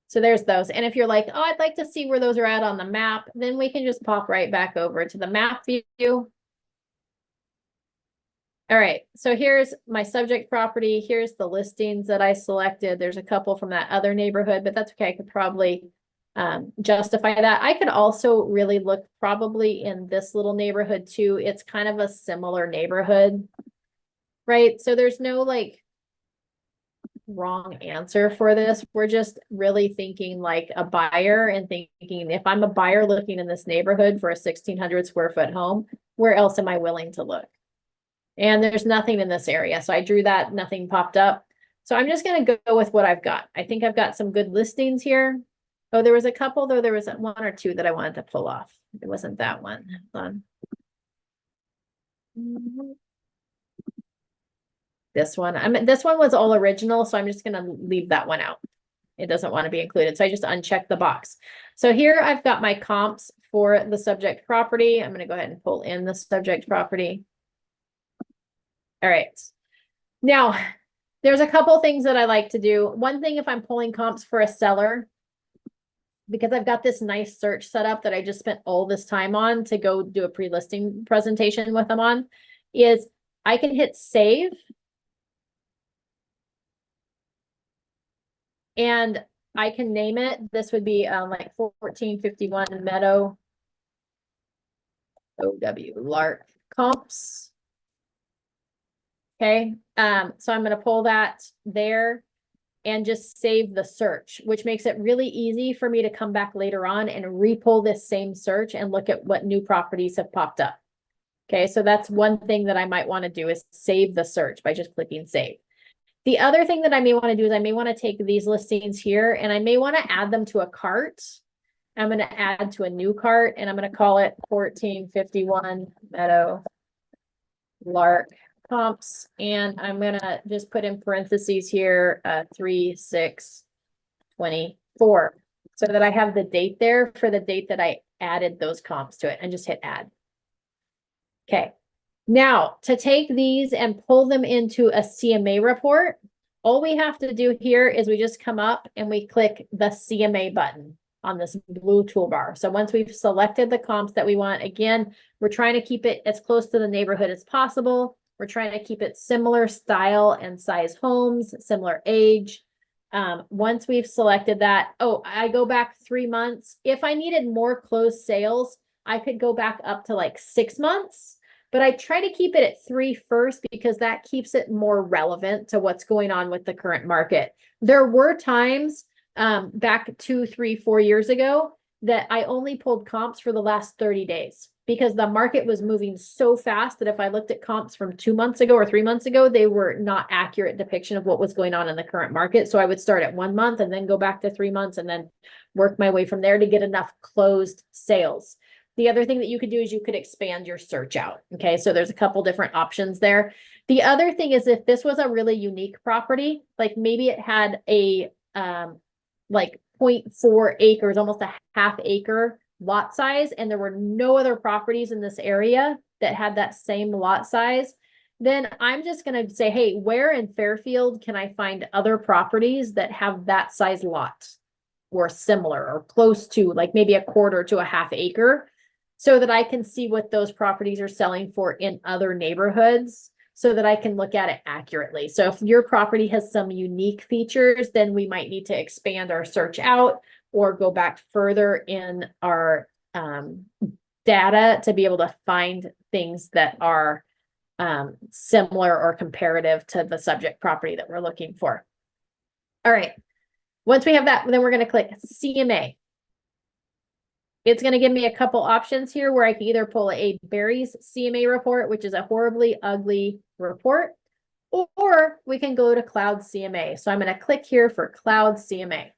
S1: So there's those. And if you're like, oh, I'd like to see where those are at on the map, then we can just pop right back over to the map view. All right, so here's my subject property. Here's the listings that I selected. There's a couple from that other neighborhood, but that's okay. I could probably justify that. I could also really look probably in this little neighborhood too. It's kind of a similar neighborhood, right? So there's no like wrong answer for this. We're just really thinking like a buyer and thinking if I'm a buyer looking in this neighborhood for a 1,600 square foot home, where else am I willing to look? And there's nothing in this area. So I drew that, nothing popped up. So I'm just going to go with what I've got. I think I've got some good listings here. Oh, there was a couple, though. There was one or two that I wanted to pull off. It wasn't that one. Hold on. This one. This one was all original, so I'm just going to leave that one out. It doesn't want to be included. So I just unchecked the box. So here I've got my comps for the subject property. I'm going to go ahead and pull in the subject property. All right. Now, there's a couple things that I like to do. One thing, if I'm pulling comps for a seller, because I've got this nice search set up that I just spent all this time on to go do a pre-listing presentation with them on, is I can hit save. And I can name it. This would be like 1451 Meadow OW Lark comps. Okay, so I'm going to pull that there and just save the search, which makes it really easy for me to come back later on and re-pull this same search and look at what new properties have popped up. Okay, so that's one thing that I might want to do is save the search by just clicking save. The other thing that I may want to do is I may want to take these listings here and I may want to add them to a cart. I'm going to add to a new cart and I'm going to call it 1451 Meadow Lark comps. And I'm going to just put in parentheses here, 3/6/24, so that I have the date there for the date that I added those comps to it, and just hit add. Okay. Now, to take these and pull them into a CMA report, all we have to do here is we just come up and we click the CMA button on this blue toolbar. So once we've selected the comps that we want, again, we're trying to keep it as close to the neighborhood as possible. We're trying to keep it similar style and size homes, similar age. Once we've selected that, oh, I go back 3 months. If I needed more closed sales, I could go back up to like 6 months. But I try to keep it at 3 first because that keeps it more relevant to what's going on with the current market. There were times back 2, 3, 4 years ago that I only pulled comps for the last 30 days because the market was moving so fast that if I looked at comps from 2 months ago or 3 months ago, they were not accurate depiction of what was going on in the current market. So I would start at 1 month and then go back to 3 months and then work my way from there to get enough closed sales. The other thing that you could do is you could expand your search out. Okay, so there's a couple different options there. The other thing is if this was a really unique property, like maybe it had a like 0.4 acres, almost a half acre lot size, and there were no other properties in this area that had that same lot size, then I'm just going to say, hey, where in Fairfield can I find other properties that have that size lot or similar or close to, like maybe a quarter to a half acre, so that I can see what those properties are selling for in other neighborhoods so that I can look at it accurately. So if your property has some unique features, then we might need to expand our search out or go back further in our data to be able to find things that are similar or comparative to the subject property that we're looking for. All right. Once we have that, then we're going to click CMA. It's going to give me a couple options here where I can either pull a Barry's CMA report, which is a horribly ugly report, or we can go to Cloud CMA. So I'm going to click here for Cloud CMA.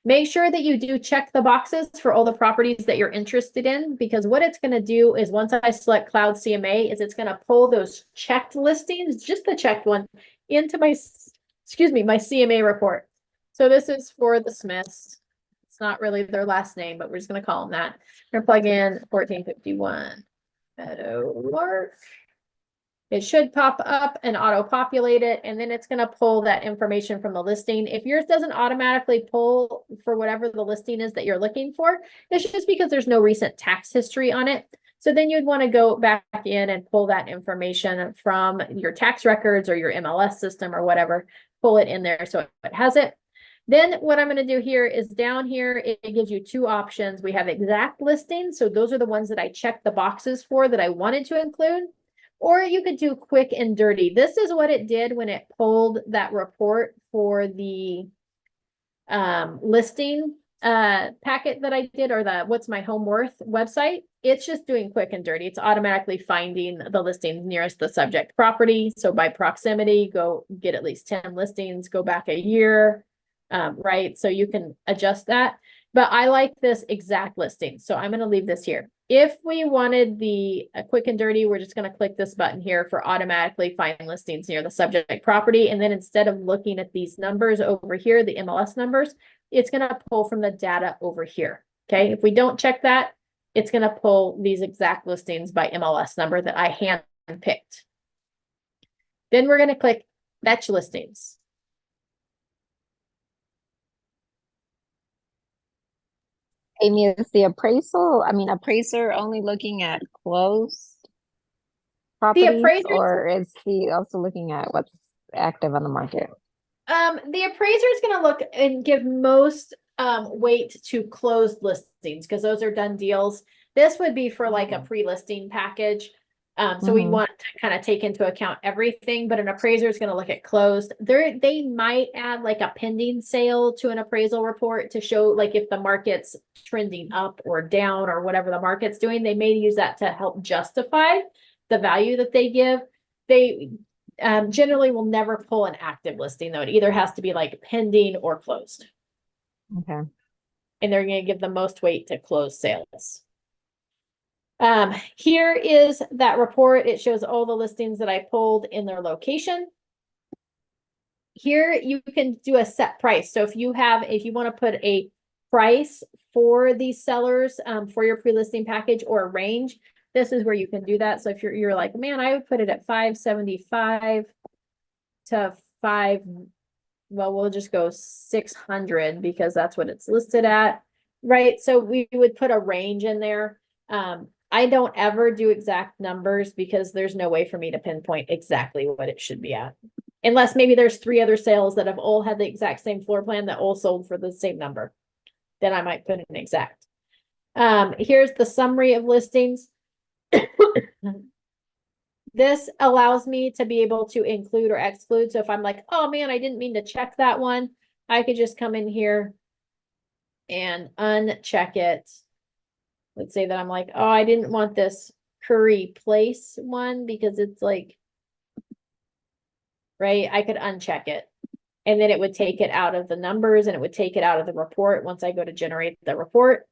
S1: Make sure that you do check the boxes for all the properties that you're interested in, because what it's going to do is once I select Cloud CMA is it's going to pull those checked listings, just the checked one, into my, my CMA report. So this is for the Smiths. It's not really their last name, but we're just going to call them that. We're going to plug in 1451 Meadowlark. It should pop up and auto-populate it, and then it's going to pull that information from the listing. If yours doesn't automatically pull for whatever the listing is that you're looking for, it's just because there's no recent tax history on it. So then you'd want to go back in and pull that information from your tax records or your MLS system or whatever, pull it in there so it has it. Then what I'm going to do here is down here, it gives you two options. We have exact listings. So those are the ones that I checked the boxes for that I wanted to include. Or you could do quick and dirty. This is what it did when it pulled that report for the listing packet that I did, or the What's My Home Worth website. It's just doing quick and dirty. It's automatically finding the listings nearest the subject property. So by proximity, go get at least 10 listings, go back a year, right? So you can adjust that. But I like this exact listing. So I'm going to leave this here. If we wanted the quick and dirty, we're just going to click this button here for automatically find listings near the subject property. And then instead of looking at these numbers over here, the MLS numbers, it's going to pull from the data over here. Okay. If we don't check that, it's going to pull these exact listings by MLS number that I hand picked. Then we're going to click Fetch Listings.
S3: Amy, is the appraiser only looking at closed properties,
S1: appraiser,
S3: or is he also looking at what's active on the market?
S1: The appraiser is going to look and give most weight to closed listings because those are done deals. This would be for like a pre-listing package. So we want to kind of take into account everything, but an appraiser is going to look at closed. They might add like a pending sale to an appraisal report to show like if the market's trending up or down or whatever the market's doing, they may use that to help justify the value that they give. They generally will never pull an active listing though. It either has to be like pending or closed.
S3: Okay.
S1: And they're going to give the most weight to closed sales. Here is that report. It shows all the listings that I pulled in their location. Here you can do a set price. So if you want to put a price for these sellers for your pre-listing package or a range, this is where you can do that. So if you're like, man, I would put it at 575 to 5, well, we'll just go 600 because that's what it's listed at, right? So we would put a range in there. I don't ever do exact numbers because there's no way for me to pinpoint exactly what it should be at. Unless maybe there's 3 other sales that have all had the exact same floor plan that all sold for the same number. Then I might put an exact. Here's the summary of listings. This allows me to be able to include or exclude. So if I'm like, oh man, I didn't mean to check that one, I could just come in here and uncheck it. Let's say that I'm like, oh, I didn't want this Curry Place one because it's like, right? I could uncheck it. And then it would take it out of the numbers and it would take it out of the report once I go to generate the report.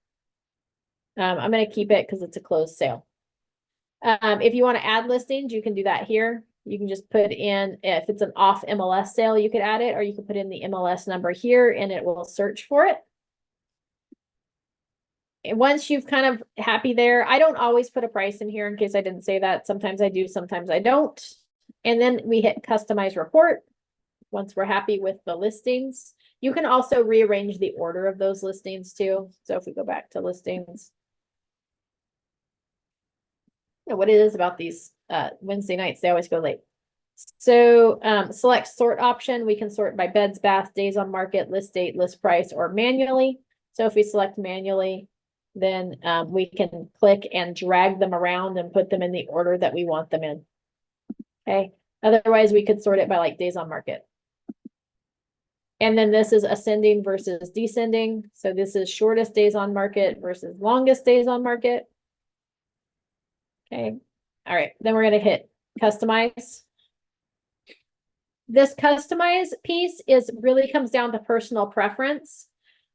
S1: I'm going to keep it because it's a closed sale. If you want to add listings, you can do that here. You can just put in, if it's an off MLS sale, you could add it, or you can put in the MLS number here and it will search for it. And once you've kind of happy there, I don't always put a price in here in case I didn't say that. Sometimes I do, sometimes I don't. And then we hit customize report. Once we're happy with the listings, you can also rearrange the order of those listings too. So if we go back to listings, you know what it is about these Wednesday nights, they always go late. So select sort option. We can sort by beds, bath, days on market, list date, list price, or manually. So if we select manually, then we can click and drag them around and put them in the order that we want them in. Okay. Otherwise, we could sort it by like days on market. And then this is ascending versus descending. So this is shortest days on market versus longest days on market. Okay. All right. Then we're going to hit customize. This customize piece really comes down to personal preference.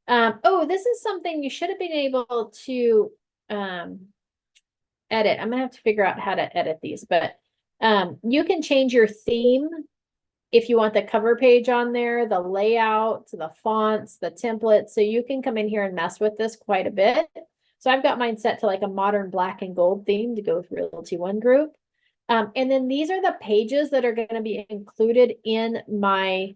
S1: Oh, this is something you should have been able to edit. I'm going to have to figure out how to edit these, but you can change your theme if you want the cover page on there, the layout, the fonts, the templates. So you can come in here and mess with this quite a bit. So I've got mine set to like a modern black and gold theme to go with Realty One Group. And then these are the pages that are going to be included in my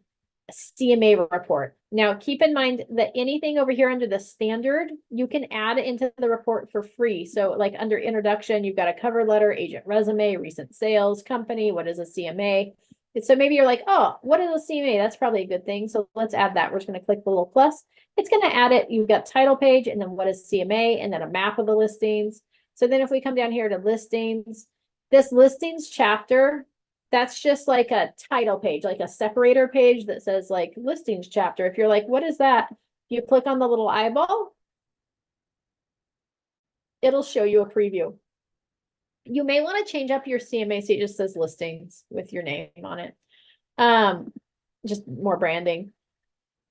S1: CMA report. Now, keep in mind that anything over here under the standard, you can add into the report for free. So like under introduction, you've got a cover letter, agent resume, recent sales, company, what is a CMA? So maybe you're like, oh, what is a CMA? That's probably a good thing. So let's add that. We're just going to click the little plus. It's going to add it. You've got title page and then what is CMA and then a map of the listings. So then if we come down here to listings, this listings chapter, that's just like a title page, like a separator page that says like listings chapter. If you're like, what is that? You click on the little eyeball, it'll show you a preview. You may want to change up your CMA so it just says listings with your name on it. Just more branding.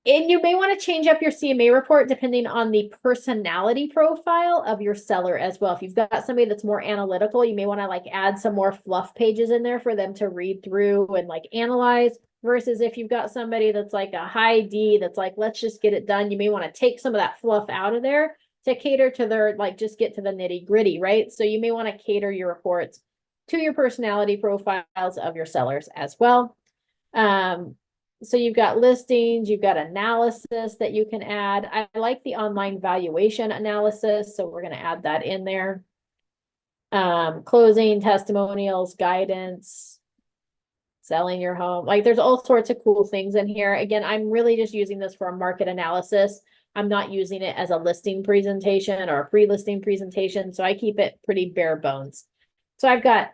S1: And you may want to change up your CMA report depending on the personality profile of your seller as well. If you've got somebody that's more analytical, you may want to like add some more fluff pages in there for them to read through and like analyze. Versus if you've got somebody that's like a high D that's like, let's just get it done. You may want to take some of that fluff out of there to cater to their, like, just get to the nitty gritty, right? So you may want to cater your reports to your personality profiles of your sellers as well. So you've got listings, you've got analysis that you can add. I like the online valuation analysis, so we're going to add that in there. Closing, testimonials, guidance, selling your home. Like there's all sorts of cool things in here. Again, I'm really just using this for a market analysis. I'm not using it as a listing presentation or a pre-listing presentation, so I keep it pretty bare bones. So I've got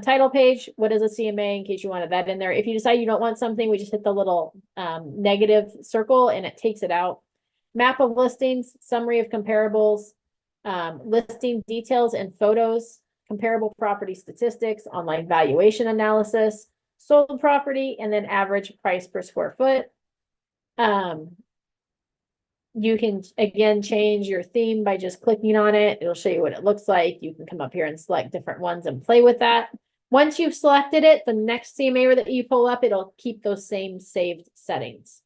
S1: title page, what is a CMA in case you wanted that in there. If you decide you don't want something, we just hit the little negative circle and it takes it out. Map of listings, summary of comparables, listing details and photos, comparable property statistics, online valuation analysis, sold property, and then average price per square foot. You can, again, change your theme by just clicking on it. It'll show you what it looks like. You can come up here and select different ones and play with that. Once you've selected it, the next CMA that you pull up, it'll keep those same saved settings.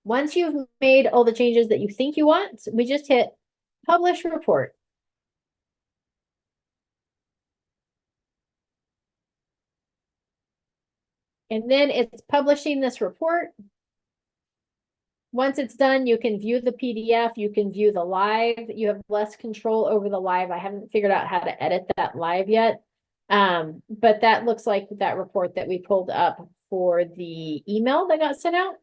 S1: Once you've made all the changes that you think you want, we just hit publish report. And then it's publishing this report. Once it's done, you can view the PDF, you can view the live, you have less control over the live. I haven't figured out how to edit that live yet. But that looks like that report that we pulled up for the email that got sent out.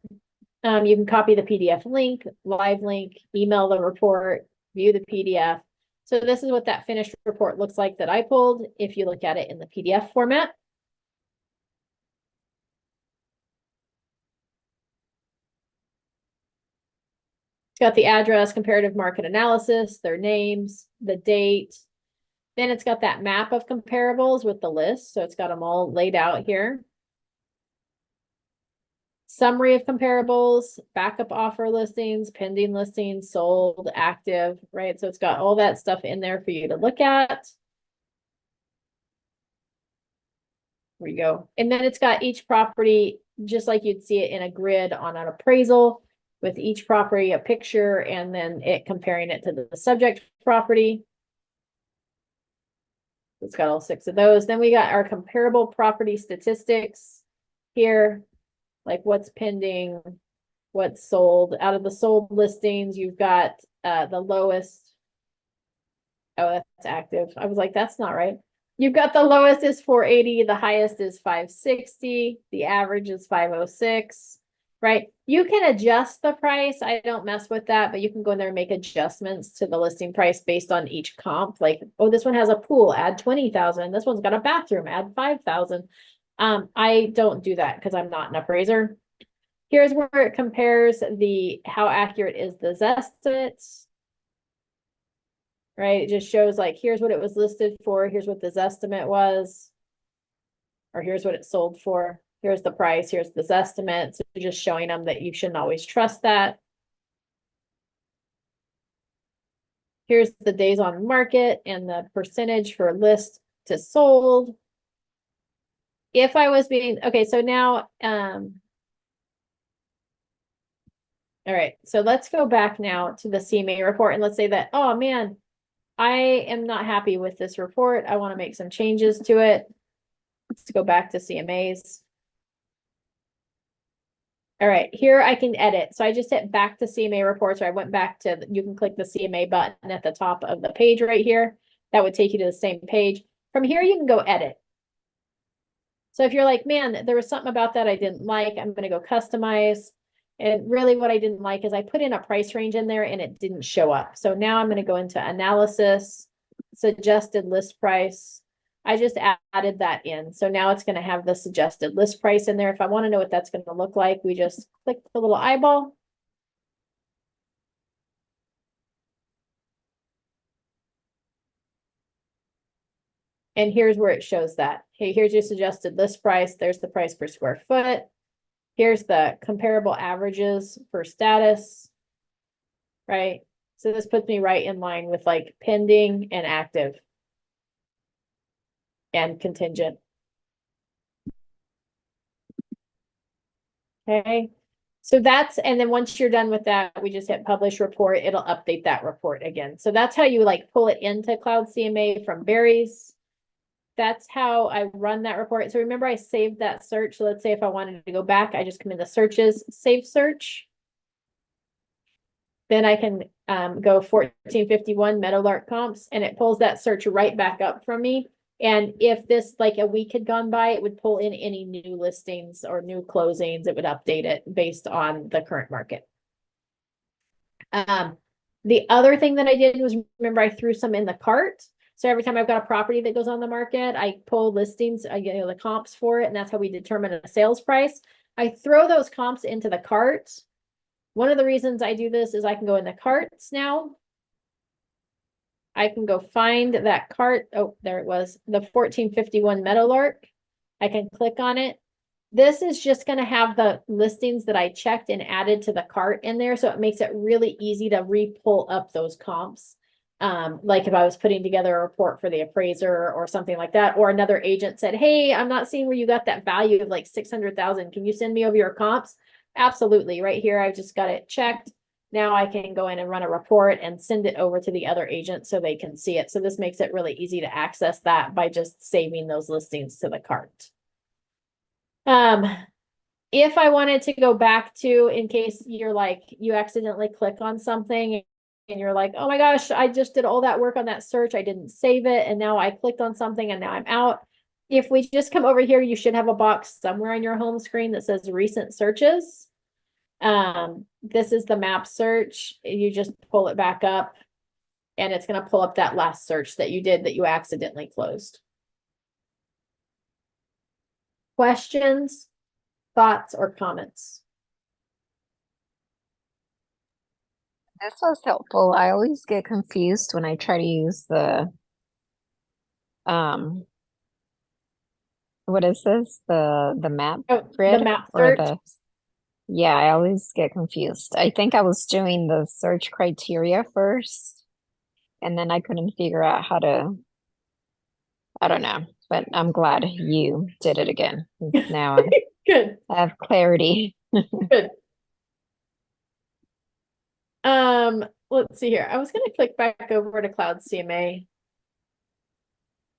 S1: You can copy the PDF link, live link, email the report, view the PDF. So this is what that finished report looks like that I pulled if you look at it in the PDF format. It's got the address, comparative market analysis, their names, the date. Then it's got that map of comparables with the list. So it's got them all laid out here. Summary of comparables, backup offer listings, pending listings, sold, active, right? So it's got all that stuff in there for you to look at. There you go. And then it's got each property, just like you'd see it in a grid on an appraisal, with each property a picture and then it comparing it to the subject property. It's got all 6 of those. Then we got our comparable property statistics here, like what's pending, what's sold. Out of the sold listings, you've got the lowest. Oh, that's active. I was like, that's not right. You've got the lowest is 480, the highest is 560, the average is 506. Right? You can adjust the price. I don't mess with that, but you can go in there and make adjustments to the listing price based on each comp. Like, oh, this one has a pool, add 20,000. This one's got a bathroom, add 5,000. I don't do that because I'm not an appraiser. Here's where it compares the how accurate is the estimates. Right? It just shows like, here's what it was listed for. Here's what this estimate was. Or here's what it sold for. Here's the price, here's this estimate. So just showing them that you shouldn't always trust that. Here's the days on market and the percentage for list to sold. If I was being, okay, so now, all right, so let's go back now to the CMA report and let's say that, oh man, I am not happy with this report. I want to make some changes to it. Let's go back to CMAs. All right, here I can edit. So I just hit back to CMA reports, or I went back to, you can click the CMA button at the top of the page right here. That would take you to the same page. From here, you can go edit. So if you're like, man, there was something about that I didn't like, I'm gonna go customize. And really what I didn't like is I put in a price range in there and it didn't show up. So now I'm gonna go into analysis, suggested list price. I just added that in. So now it's gonna have the suggested list price in there. If I want to know what that's gonna look like, we just click the little eyeball. And here's where it shows that. Hey, here's your suggested list price. There's the price per square foot. Here's the comparable averages for status, right? So this puts me right in line with like pending and active and contingent. Okay, so that's, and then once you're done with that, we just hit publish report. It'll update that report again. So that's how you like pull it into Cloud CMA from berries. That's how I run that report. So remember I saved that search. So let's say if I wanted to go back, I just come into searches, save search. Then I can go 1451 Meadowlark comps and it pulls that search right back up from me. And if this like a week had gone by, it would pull in any new listings or new closings. It would update it based on the current market. The other thing that I did was, remember I threw some in the cart. So every time I've got a property that goes on the market, I pull listings, I get the comps for it, and that's how we determine a sales price. I throw those comps into the cart. One of the reasons I do this is I can go in the carts now. I can go find that cart. Oh, there it was, the 1451 Meadowlark. I can click on it. This is just going to have the listings that I checked and added to the cart in there. So it makes it really easy to re-pull up those comps. Like if I was putting together a report for the appraiser or something like that, or another agent said, hey, I'm not seeing where you got that value of like 600,000. Can you send me over your comps? Absolutely. Right here, I've just got it checked. Now I can go in and run a report and send it over to the other agent so they can see it. So this makes it really easy to access that by just saving those listings to the cart. If I wanted to go back to, in case you're like, you accidentally click on something and you're like, oh my gosh, I just did all that work on that search. I didn't save it. And now I clicked on something and now I'm out. If we just come over here, you should have a box somewhere on your home screen that says recent searches. This is the map search. You just pull it back up and it's going to pull up that last search that you did that you accidentally closed. Questions, thoughts, or comments?
S3: This was helpful. I always get confused when I try to use the what is this? The map grid
S1: the map
S3: or
S1: search.
S3: Yeah, I always get confused. I think I was doing the search criteria first, and then I couldn't figure out how to, I don't know, but I'm glad you did it again. Now
S1: Good.
S3: I have clarity.
S1: Good. Let's see here. I was going to click back over to Cloud CMA.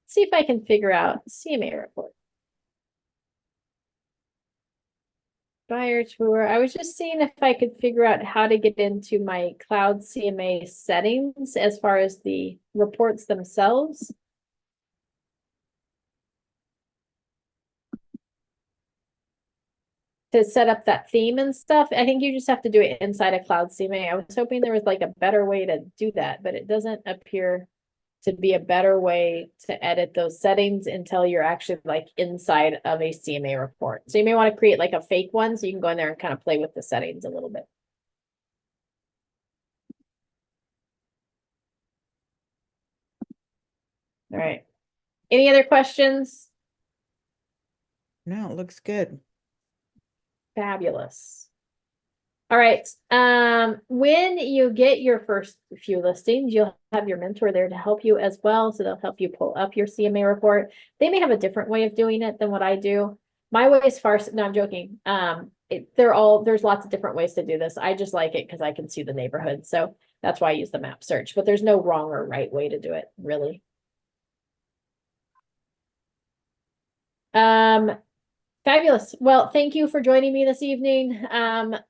S1: See if I can figure out CMA report. Buyer tour. I was just seeing if I could figure out how to get into my Cloud CMA settings as far as the reports themselves. To set up that theme and stuff. I think you just have to do it inside of Cloud CMA. I was hoping there was like a better way to do that, but it doesn't appear to be a better way to edit those settings until you're actually like inside of a CMA report. So you may want to create like a fake one so you can go in there and kind of play with the settings a little bit. All right. Any other questions?
S2: No, it looks good.
S1: Fabulous. All right. When you get your first few listings, you'll have your mentor there to help you as well. So they'll help you pull up your CMA report. They may have a different way of doing it than what I do. My way is far, no, I'm joking. There's lots of different ways to do this. I just like it because I can see the neighborhood. So that's why I use the map search, but there's no wrong or right way to do it, really. Fabulous. Well, thank you for joining me this evening.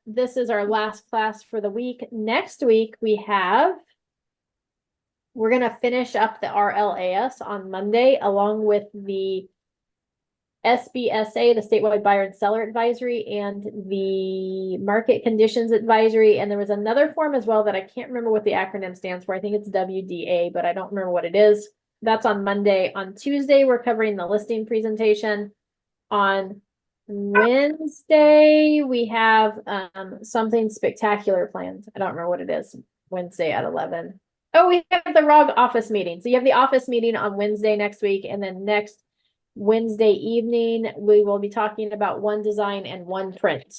S1: This is our last class for the week. Next week, we're going to finish up the RLAS on Monday, along with the SBSA, the statewide buyer and seller advisory, and the market conditions advisory. And there was another form as well that I can't remember what the acronym stands for. I think it's WDA, but I don't remember what it is. That's on Monday. On Tuesday, we're covering the listing presentation. On Wednesday, we have something spectacular planned. I don't remember what it is. Wednesday at 11. Oh, we have the ROG office meeting. So you have the office meeting on Wednesday next week, and then next Wednesday evening, we will be talking about one design and one print.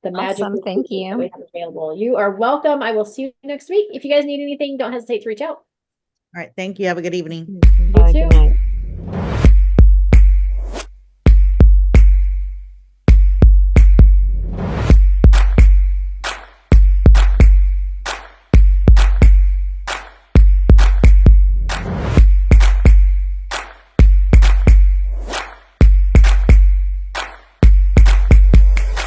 S1: The magic
S3: Awesome, thank
S1: that we
S3: you.
S1: have available. You are welcome. I will see you next week. If you guys need anything, don't hesitate to reach out.
S2: All right, thank you. Have a good evening.
S3: Bye, good
S1: too.
S3: night.